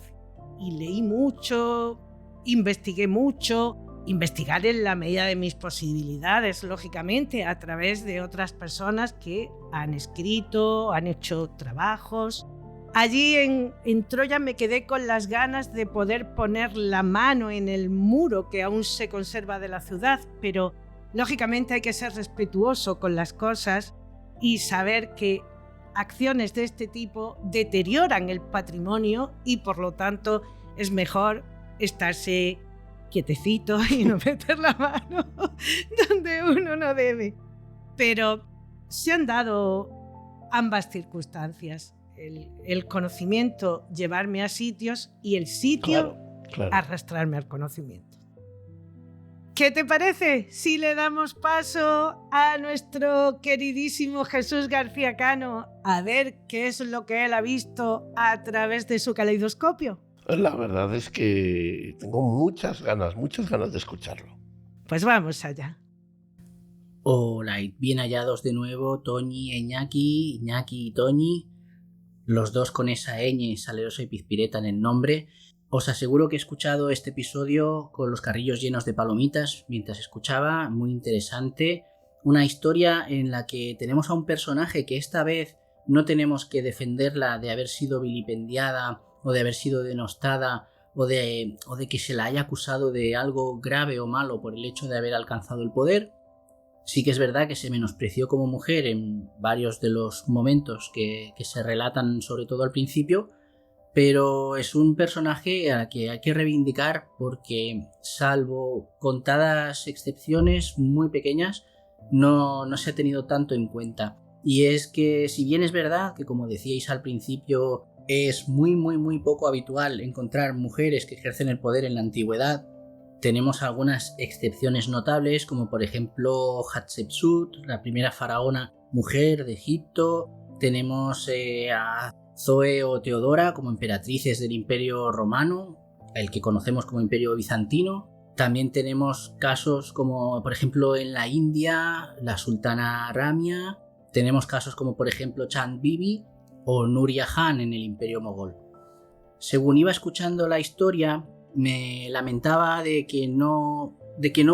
y leí mucho, investigué mucho, investigar en la medida de mis posibilidades, lógicamente, a través de otras personas que han escrito, han hecho trabajos. Allí en Troya me quedé con las ganas de poder poner la mano en el muro que aún se conserva de la ciudad, pero lógicamente hay que ser respetuoso con las cosas y saber que acciones de este tipo deterioran el patrimonio y por lo tanto es mejor estarse quietecito y no meter la mano donde uno no debe. Pero se han dado ambas circunstancias. El conocimiento llevarme a sitios y el sitio Claro. arrastrarme al conocimiento. ¿Qué te parece si le damos paso a nuestro queridísimo Jesús García Cano a ver qué es lo que él ha visto a través de su caleidoscopio? La verdad es que tengo muchas ganas de escucharlo. Pues vamos allá. Hola y bien hallados de nuevo, Toñi e Iñaki y Toñi, los dos con esa ñ salerosa y pizpireta en el nombre. Os aseguro que he escuchado este episodio con los carrillos llenos de palomitas mientras escuchaba, muy interesante. Una historia en la que tenemos a un personaje que esta vez no tenemos que defenderla de haber sido vilipendiada o de haber sido denostada o de que se la haya acusado de algo grave o malo por el hecho de haber alcanzado el poder. Sí que es verdad que se menospreció como mujer en varios de los momentos que se relatan, sobre todo al principio, pero es un personaje al que hay que reivindicar porque, salvo contadas excepciones muy pequeñas, no se ha tenido tanto en cuenta. Y es que, si bien es verdad que, como decíais al principio, es muy poco habitual encontrar mujeres que ejercen el poder en la antigüedad, tenemos algunas excepciones notables, como por ejemplo Hatshepsut, la primera faraona mujer de Egipto. Tenemos a Zoe o Teodora como emperatrices del Imperio Romano, el que conocemos como Imperio Bizantino. También tenemos casos como por ejemplo en la India, la sultana Ramia. Tenemos casos como por ejemplo Chand Bibi o Nur Jahan en el Imperio Mogol. Según iba escuchando la historia, me lamentaba de que no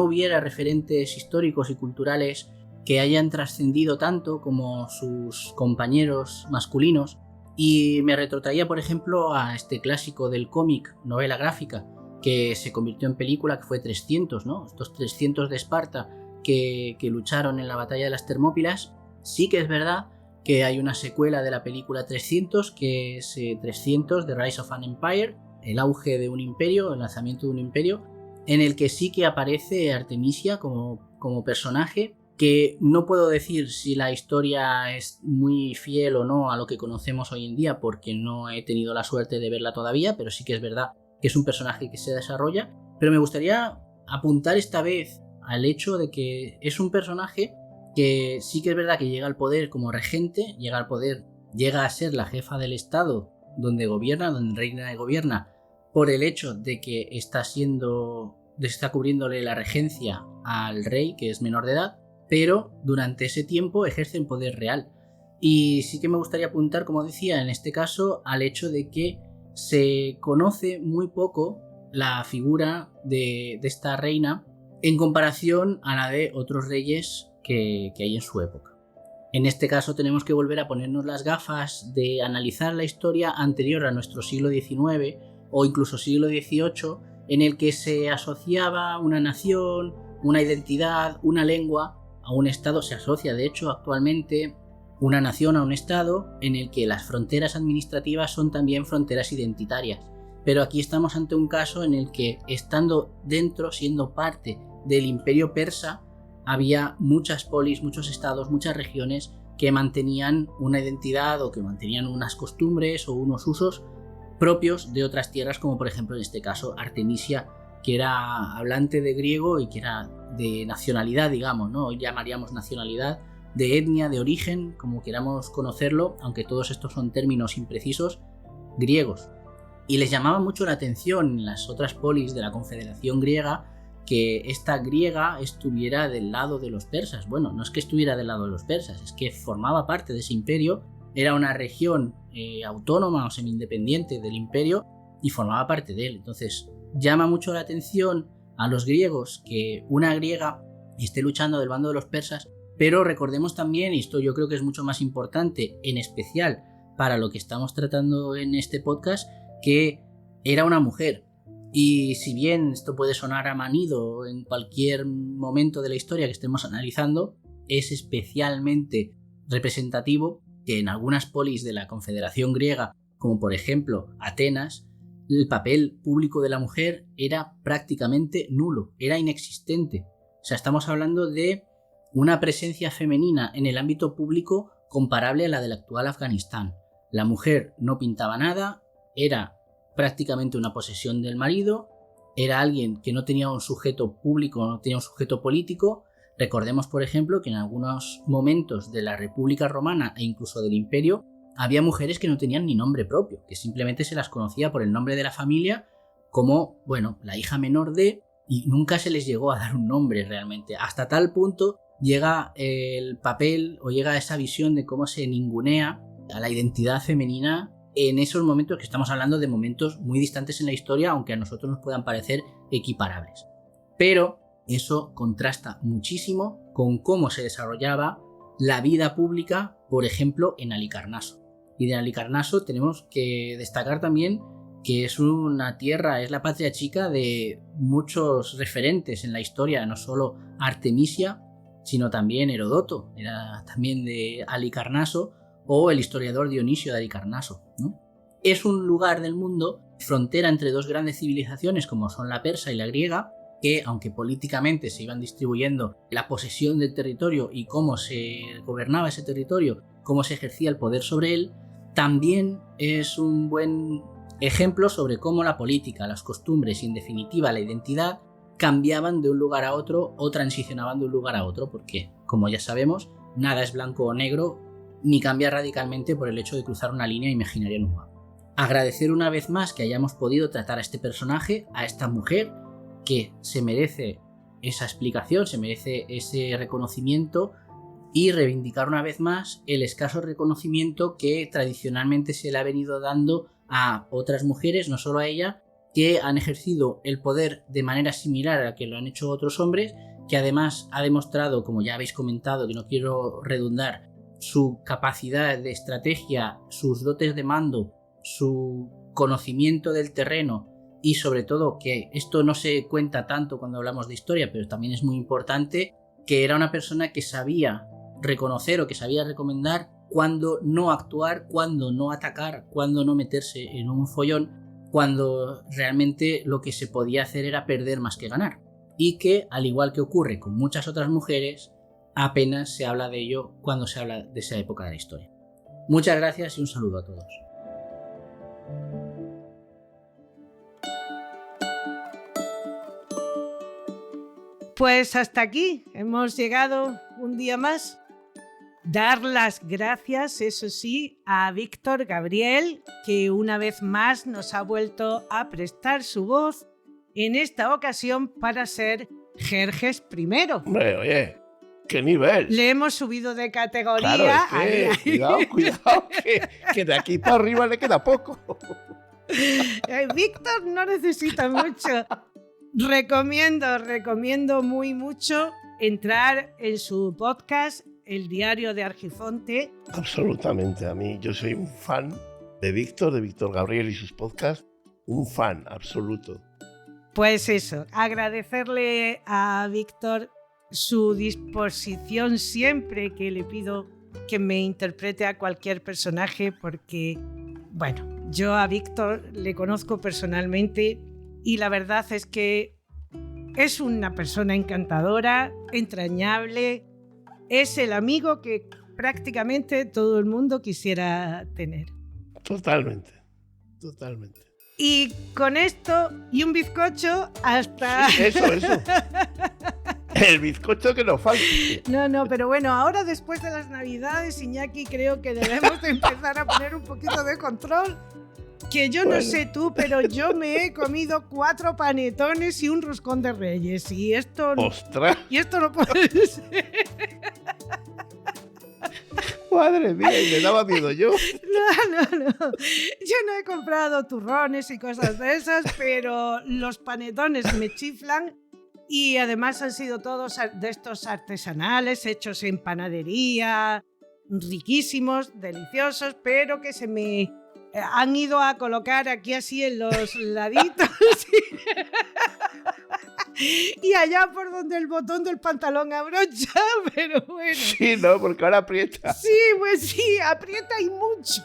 hubiera referentes históricos y culturales que hayan trascendido tanto como sus compañeros masculinos, y me retrotraía por ejemplo a este clásico del cómic, novela gráfica, que se convirtió en película, que fue 300, ¿no? Estos 300 de Esparta que lucharon en la batalla de las Termópilas. Sí que es verdad que hay una secuela de la película 300, que es 300, The Rise of an Empire, el auge de un imperio, el lanzamiento de un imperio, en el que sí que aparece Artemisia como personaje, que no puedo decir si la historia es muy fiel o no a lo que conocemos hoy en día, porque no he tenido la suerte de verla todavía, pero sí que es verdad que es un personaje que se desarrolla. Pero me gustaría apuntar esta vez al hecho de que es un personaje que sí que es verdad que llega al poder como regente, llega a ser la jefa del estado donde reina y gobierna, por el hecho de que está cubriéndole la regencia al rey, que es menor de edad, pero durante ese tiempo ejerce el poder real. Y sí que me gustaría apuntar, como decía, en este caso, al hecho de que se conoce muy poco la figura de esta reina en comparación a la de otros reyes que hay en su época. En este caso tenemos que volver a ponernos las gafas de analizar la historia anterior a nuestro siglo XIX o incluso siglo XVIII, en el que se asociaba una nación, una identidad, una lengua a un estado. Se asocia de hecho actualmente una nación a un estado en el que las fronteras administrativas son también fronteras identitarias. Pero aquí estamos ante un caso en el que, estando dentro, siendo parte del imperio persa, había muchas polis, muchos estados, muchas regiones que mantenían una identidad o que mantenían unas costumbres o unos usos propios de otras tierras, como por ejemplo en este caso Artemisia, que era hablante de griego y que era de nacionalidad, digamos, ¿no? Hoy llamaríamos nacionalidad, de etnia, de origen, como queramos conocerlo, aunque todos estos son términos imprecisos, griegos. Y les llamaba mucho la atención en las otras polis de la Confederación Griega que esta griega estuviera del lado de los persas. Bueno, no es que estuviera del lado de los persas, es que formaba parte de ese imperio, era una región autónoma o semi-independiente del imperio y formaba parte de él. Entonces llama mucho la atención a los griegos que una griega esté luchando del bando de los persas, pero recordemos también, y esto yo creo que es mucho más importante, en especial para lo que estamos tratando en este podcast, que era una mujer. Y si bien esto puede sonar a manido en cualquier momento de la historia que estemos analizando, es especialmente representativo que en algunas polis de la Confederación Griega, como por ejemplo Atenas, el papel público de la mujer era prácticamente nulo, era inexistente. O sea, estamos hablando de una presencia femenina en el ámbito público comparable a la del actual Afganistán. La mujer no pintaba nada, era prácticamente una posesión del marido, era alguien que no tenía un sujeto público, no tenía un sujeto político. Recordemos, por ejemplo, que en algunos momentos de la República Romana e incluso del Imperio había mujeres que no tenían ni nombre propio, que simplemente se las conocía por el nombre de la familia como, bueno, la hija menor de, y nunca se les llegó a dar un nombre realmente. Hasta tal punto llega el papel o llega esa visión de cómo se ningunea a la identidad femenina en esos momentos, que estamos hablando de momentos muy distantes en la historia, aunque a nosotros nos puedan parecer equiparables. Pero eso contrasta muchísimo con cómo se desarrollaba la vida pública, por ejemplo, en Halicarnaso. Y de Halicarnaso tenemos que destacar también que es una tierra, es la patria chica de muchos referentes en la historia, no solo Artemisia, sino también Herodoto, era también de Halicarnaso, o el historiador Dionisio de Halicarnaso, ¿no? Es un lugar del mundo, frontera entre dos grandes civilizaciones como son la persa y la griega, que aunque políticamente se iban distribuyendo la posesión del territorio y cómo se gobernaba ese territorio, cómo se ejercía el poder sobre él, también es un buen ejemplo sobre cómo la política, las costumbres y en definitiva la identidad cambiaban de un lugar a otro o transicionaban de un lugar a otro, porque, como ya sabemos, nada es blanco o negro ni cambia radicalmente por el hecho de cruzar una línea imaginaria en un mapa. Agradecer una vez más que hayamos podido tratar a este personaje, a esta mujer, que se merece esa explicación, se merece ese reconocimiento, y reivindicar una vez más el escaso reconocimiento que tradicionalmente se le ha venido dando a otras mujeres, no solo a ella, que han ejercido el poder de manera similar a la que lo han hecho otros hombres, que además ha demostrado, como ya habéis comentado, que no quiero redundar, su capacidad de estrategia, sus dotes de mando, su conocimiento del terreno y sobre todo, que esto no se cuenta tanto cuando hablamos de historia, pero también es muy importante, que era una persona que sabía reconocer o que sabía recomendar cuándo no actuar, cuándo no atacar, cuándo no meterse en un follón, cuando realmente lo que se podía hacer era perder más que ganar. Y que, al igual que ocurre con muchas otras mujeres, apenas se habla de ello cuando se habla de esa época de la historia. Muchas gracias y un saludo a todos. Pues hasta aquí hemos llegado un día más. Dar las gracias, eso sí, a Víctor Gabriel, que una vez más nos ha vuelto a prestar su voz, en esta ocasión para ser Jerjes I. Hombre, oye, ¿qué nivel? Le hemos subido de categoría. Claro, es que, cuidado, que de aquí para arriba le queda poco. Víctor no necesita mucho. Recomiendo muy mucho entrar en su podcast, El Diario de Argifonte. Absolutamente, a mí, yo soy un fan de Víctor Gabriel y sus podcasts, un fan absoluto. Pues eso, agradecerle a Víctor su disposición siempre que le pido que me interprete a cualquier personaje, porque, bueno, yo a Víctor le conozco personalmente y la verdad es que es una persona encantadora, entrañable, es el amigo que prácticamente todo el mundo quisiera tener. Totalmente. Y con esto y un bizcocho hasta... Sí, eso. El bizcocho que nos falta. No, pero bueno, ahora después de las Navidades, Iñaki, creo que debemos de empezar a poner un poquito de control. Que yo no sé tú, pero yo me he comido 4 panetones y un roscón de Reyes. Y esto... ¡Ostras! Y esto no puede ser. Madre mía, y me daba miedo yo. No. Yo no he comprado turrones y cosas de esas, pero los panetones me chiflan. Y además han sido todos de estos artesanales, hechos en panadería, riquísimos, deliciosos, pero que se me han ido a colocar aquí así en los laditos. Y allá por donde el botón del pantalón abrocha, pero bueno. Sí, no, porque ahora aprieta. Sí, pues sí, aprieta y mucho.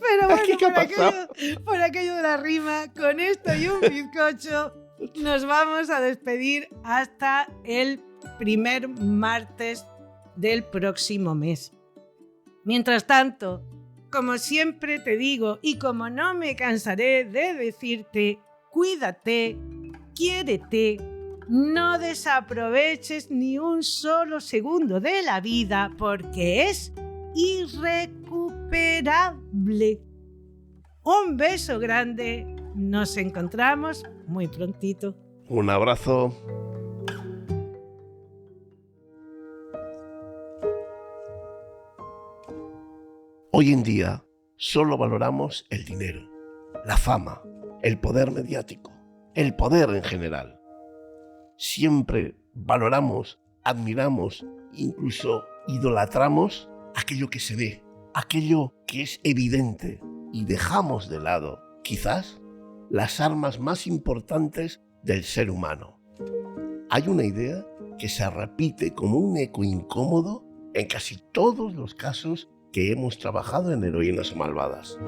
Pero bueno, por aquello de la rima, con esto y un bizcocho, nos vamos a despedir hasta el primer martes del próximo mes. Mientras tanto, como siempre te digo y como no me cansaré de decirte, cuídate, quiérete, no desaproveches ni un solo segundo de la vida porque es irrecuperable. Un beso grande, nos encontramos muy prontito. Un abrazo. Hoy en día solo valoramos el dinero, la fama, el poder mediático, el poder en general. Siempre valoramos, admiramos, incluso idolatramos aquello que se ve, aquello que es evidente, y dejamos de lado, quizás, las armas más importantes del ser humano. Hay una idea que se repite como un eco incómodo en casi todos los casos que hemos trabajado en Heroínas o Malvadas.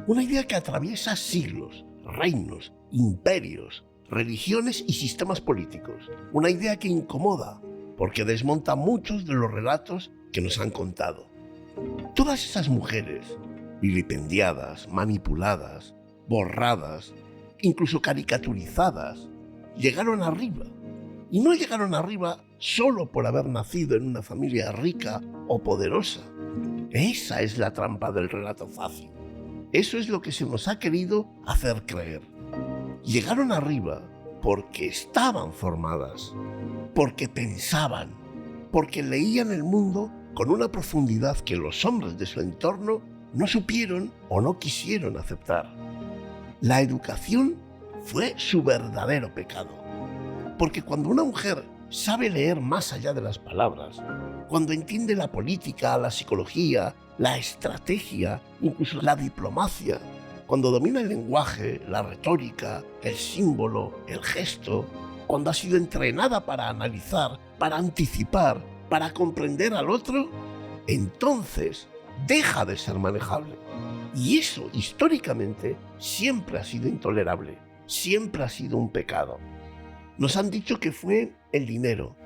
Una idea que atraviesa siglos, reinos, imperios, religiones y sistemas políticos. Una idea que incomoda porque desmonta muchos de los relatos que nos han contado. Todas esas mujeres, vilipendiadas, manipuladas, borradas, incluso caricaturizadas, llegaron arriba. Y no llegaron arriba solo por haber nacido en una familia rica o poderosa. Esa es la trampa del relato fácil. Eso es lo que se nos ha querido hacer creer. Llegaron arriba porque estaban formadas, porque pensaban, porque leían el mundo con una profundidad que los hombres de su entorno no supieron o no quisieron aceptar. La educación fue su verdadero pecado. Porque cuando una mujer sabe leer más allá de las palabras, cuando entiende la política, la psicología, la estrategia, incluso la diplomacia, cuando domina el lenguaje, la retórica, el símbolo, el gesto, cuando ha sido entrenada para analizar, para anticipar, para comprender al otro, entonces deja de ser manejable. Y eso, históricamente, siempre ha sido intolerable, siempre ha sido un pecado. Nos han dicho que fue el dinero,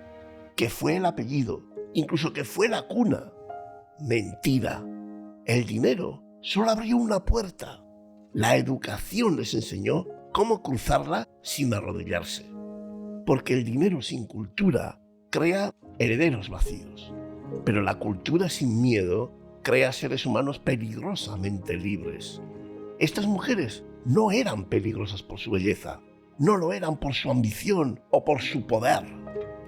que fue el apellido, incluso que fue la cuna. Mentira. El dinero solo abrió una puerta. La educación les enseñó cómo cruzarla sin arrodillarse. Porque el dinero sin cultura crea herederos vacíos. Pero la cultura sin miedo crea seres humanos peligrosamente libres. Estas mujeres no eran peligrosas por su belleza. No lo eran por su ambición o por su poder.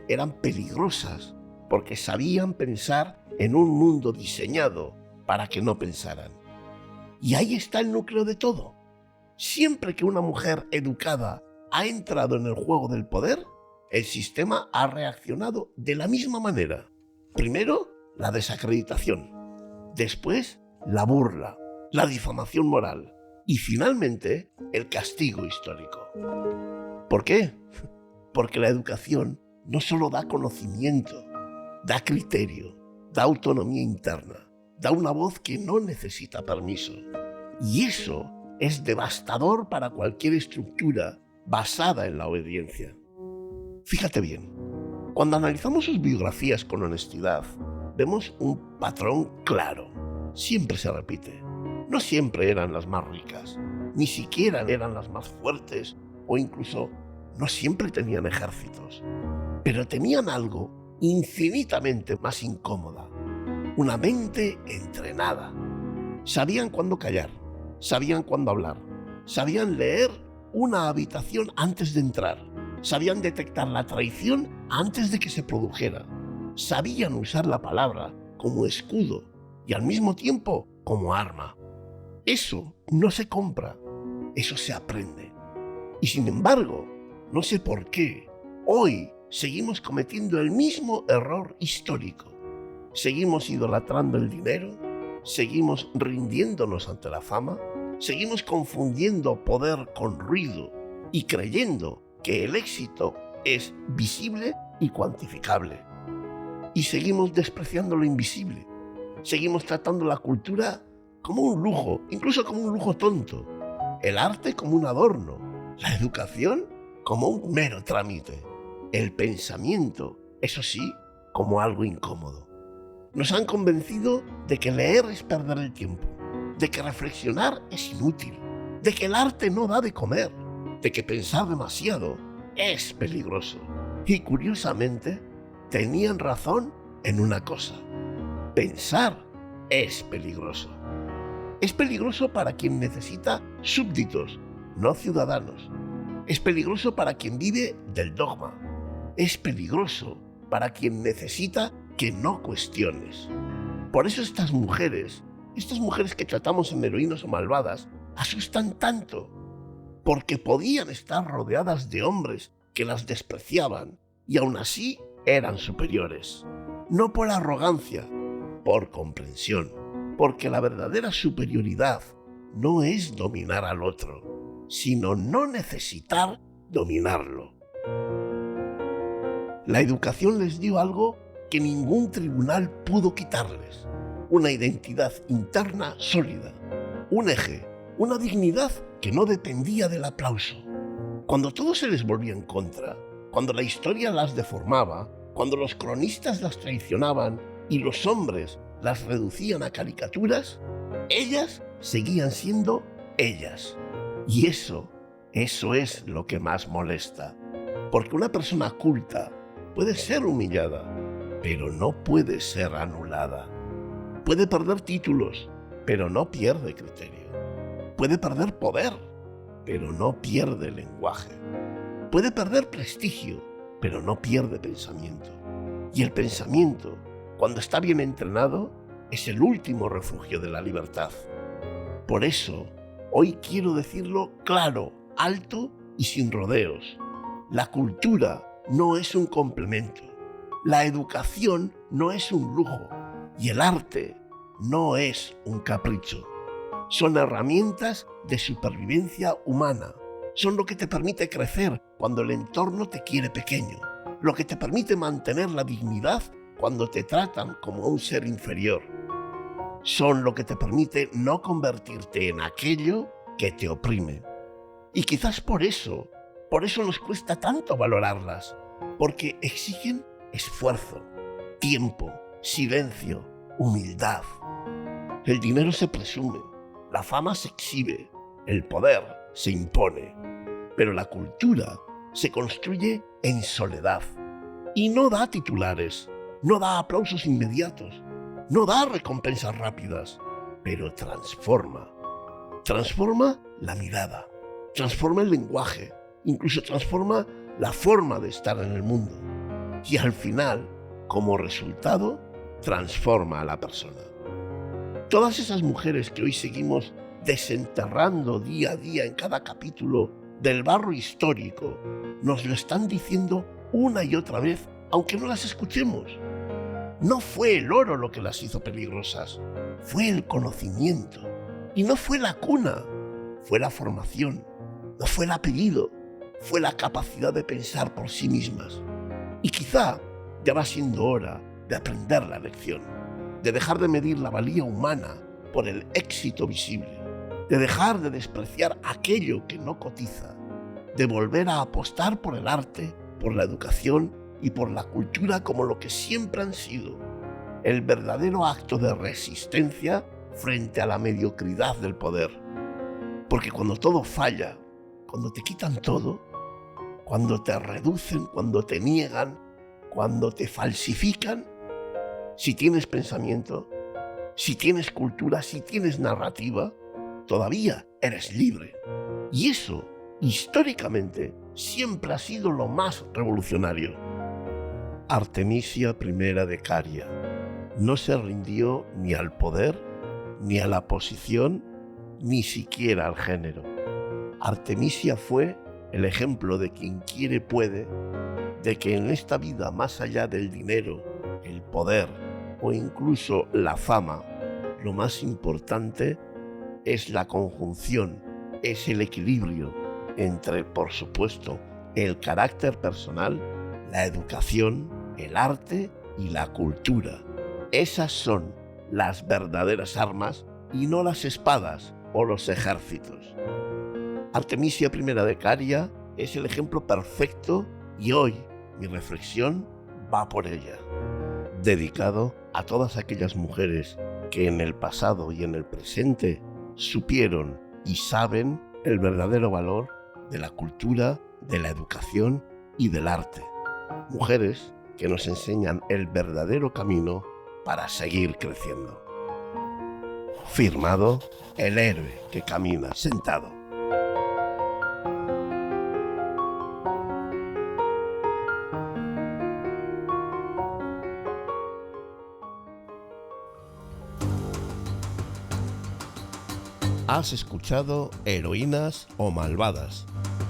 Eran peligrosas porque sabían pensar en un mundo diseñado para que no pensaran. Y ahí está el núcleo de todo. Siempre que una mujer educada ha entrado en el juego del poder, el sistema ha reaccionado de la misma manera. Primero, la desacreditación. Después, la burla, la difamación moral. Y finalmente, el castigo histórico. ¿Por qué? Porque la educación no solo da conocimiento, da criterio, da autonomía interna, da una voz que no necesita permiso. Y eso es devastador para cualquier estructura basada en la obediencia. Fíjate bien, cuando analizamos sus biografías con honestidad, vemos un patrón claro. Siempre se repite. No siempre eran las más ricas, ni siquiera eran las más fuertes, o incluso no siempre tenían ejércitos. Pero tenían algo infinitamente más incómoda. Una mente entrenada. Sabían cuándo callar, sabían cuándo hablar, sabían leer una habitación antes de entrar, sabían detectar la traición antes de que se produjera, sabían usar la palabra como escudo y al mismo tiempo como arma. Eso no se compra, eso se aprende. Y sin embargo, no sé por qué, hoy seguimos cometiendo el mismo error histórico. Seguimos idolatrando el dinero, seguimos rindiéndonos ante la fama, seguimos confundiendo poder con ruido y creyendo que el éxito es visible y cuantificable. Y seguimos despreciando lo invisible. Seguimos tratando la cultura como un lujo, incluso como un lujo tonto. El arte como un adorno. La educación como un mero trámite. El pensamiento, eso sí, como algo incómodo. Nos han convencido de que leer es perder el tiempo, de que reflexionar es inútil, de que el arte no da de comer, de que pensar demasiado es peligroso. Y curiosamente, tenían razón en una cosa: pensar es peligroso. Es peligroso para quien necesita súbditos, no ciudadanos. Es peligroso para quien vive del dogma. Es peligroso para quien necesita que no cuestiones. Por eso estas mujeres que tratamos en Heroínas o Malvadas, asustan tanto, porque podían estar rodeadas de hombres que las despreciaban y aún así eran superiores. No por arrogancia, por comprensión, porque la verdadera superioridad no es dominar al otro, sino no necesitar dominarlo. La educación les dio algo que ningún tribunal pudo quitarles: una identidad interna sólida, un eje, una dignidad que no dependía del aplauso. Cuando todo se les volvía en contra, cuando la historia las deformaba, cuando los cronistas las traicionaban y los hombres las reducían a caricaturas, ellas seguían siendo ellas. Y eso es lo que más molesta. Porque una persona culta puede ser humillada, pero no puede ser anulada. Puede perder títulos, pero no pierde criterio. Puede perder poder, pero no pierde lenguaje. Puede perder prestigio, pero no pierde pensamiento. Y el pensamiento, cuando está bien entrenado, es el último refugio de la libertad. Por eso, hoy quiero decirlo claro, alto y sin rodeos: la cultura no es un complemento, la educación no es un lujo y el arte no es un capricho. Son herramientas de supervivencia humana. Son lo que te permite crecer cuando el entorno te quiere pequeño, lo que te permite mantener la dignidad cuando te tratan como un ser inferior. Son lo que te permite no convertirte en aquello que te oprime. Y quizás por eso nos cuesta tanto valorarlas, porque exigen esfuerzo, tiempo, silencio, humildad. El dinero se presume, la fama se exhibe, el poder se impone, pero la cultura se construye en soledad y no da titulares, no da aplausos inmediatos, no da recompensas rápidas, pero transforma. Transforma la mirada, transforma el lenguaje, incluso transforma la forma de estar en el mundo. Y al final, como resultado, transforma a la persona. Todas esas mujeres que hoy seguimos desenterrando día a día en cada capítulo del barro histórico, nos lo están diciendo una y otra vez, aunque no las escuchemos. No fue el oro lo que las hizo peligrosas, fue el conocimiento. Y no fue la cuna, fue la formación, no fue el apellido, fue la capacidad de pensar por sí mismas. Y quizá ya va siendo hora de aprender la lección, de dejar de medir la valía humana por el éxito visible, de dejar de despreciar aquello que no cotiza, de volver a apostar por el arte, por la educación y por la cultura como lo que siempre han sido, el verdadero acto de resistencia frente a la mediocridad del poder. Porque cuando todo falla, cuando te quitan todo, cuando te reducen, cuando te niegan, cuando te falsifican, si tienes pensamiento, si tienes cultura, si tienes narrativa, todavía eres libre. Y eso, históricamente, siempre ha sido lo más revolucionario. Artemisia I de Caria no se rindió ni al poder, ni a la posición, ni siquiera al género. Artemisia fue el ejemplo de quien quiere puede, de que en esta vida, más allá del dinero, el poder o incluso la fama, lo más importante es la conjunción, es el equilibrio entre, por supuesto, el carácter personal, la educación, el arte y la cultura. Esas son las verdaderas armas y no las espadas o los ejércitos. Artemisia I de Caria es el ejemplo perfecto y hoy mi reflexión va por ella. Dedicado a todas aquellas mujeres que en el pasado y en el presente supieron y saben el verdadero valor de la cultura, de la educación y del arte. Mujeres que nos enseñan el verdadero camino para seguir creciendo. Firmado, el héroe que camina sentado. Has escuchado Heroínas o Malvadas,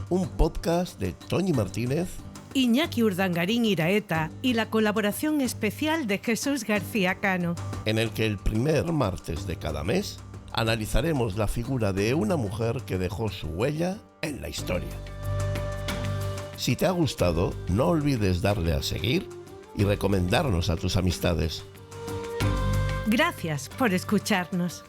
un podcast de Toñi Martínez, Iñaki Urdangarín Iraeta y la colaboración especial de Jesús García Cano, en el que el primer martes de cada mes analizaremos la figura de una mujer que dejó su huella en la historia. Si te ha gustado, no olvides darle a seguir y recomendarnos a tus amistades. Gracias por escucharnos.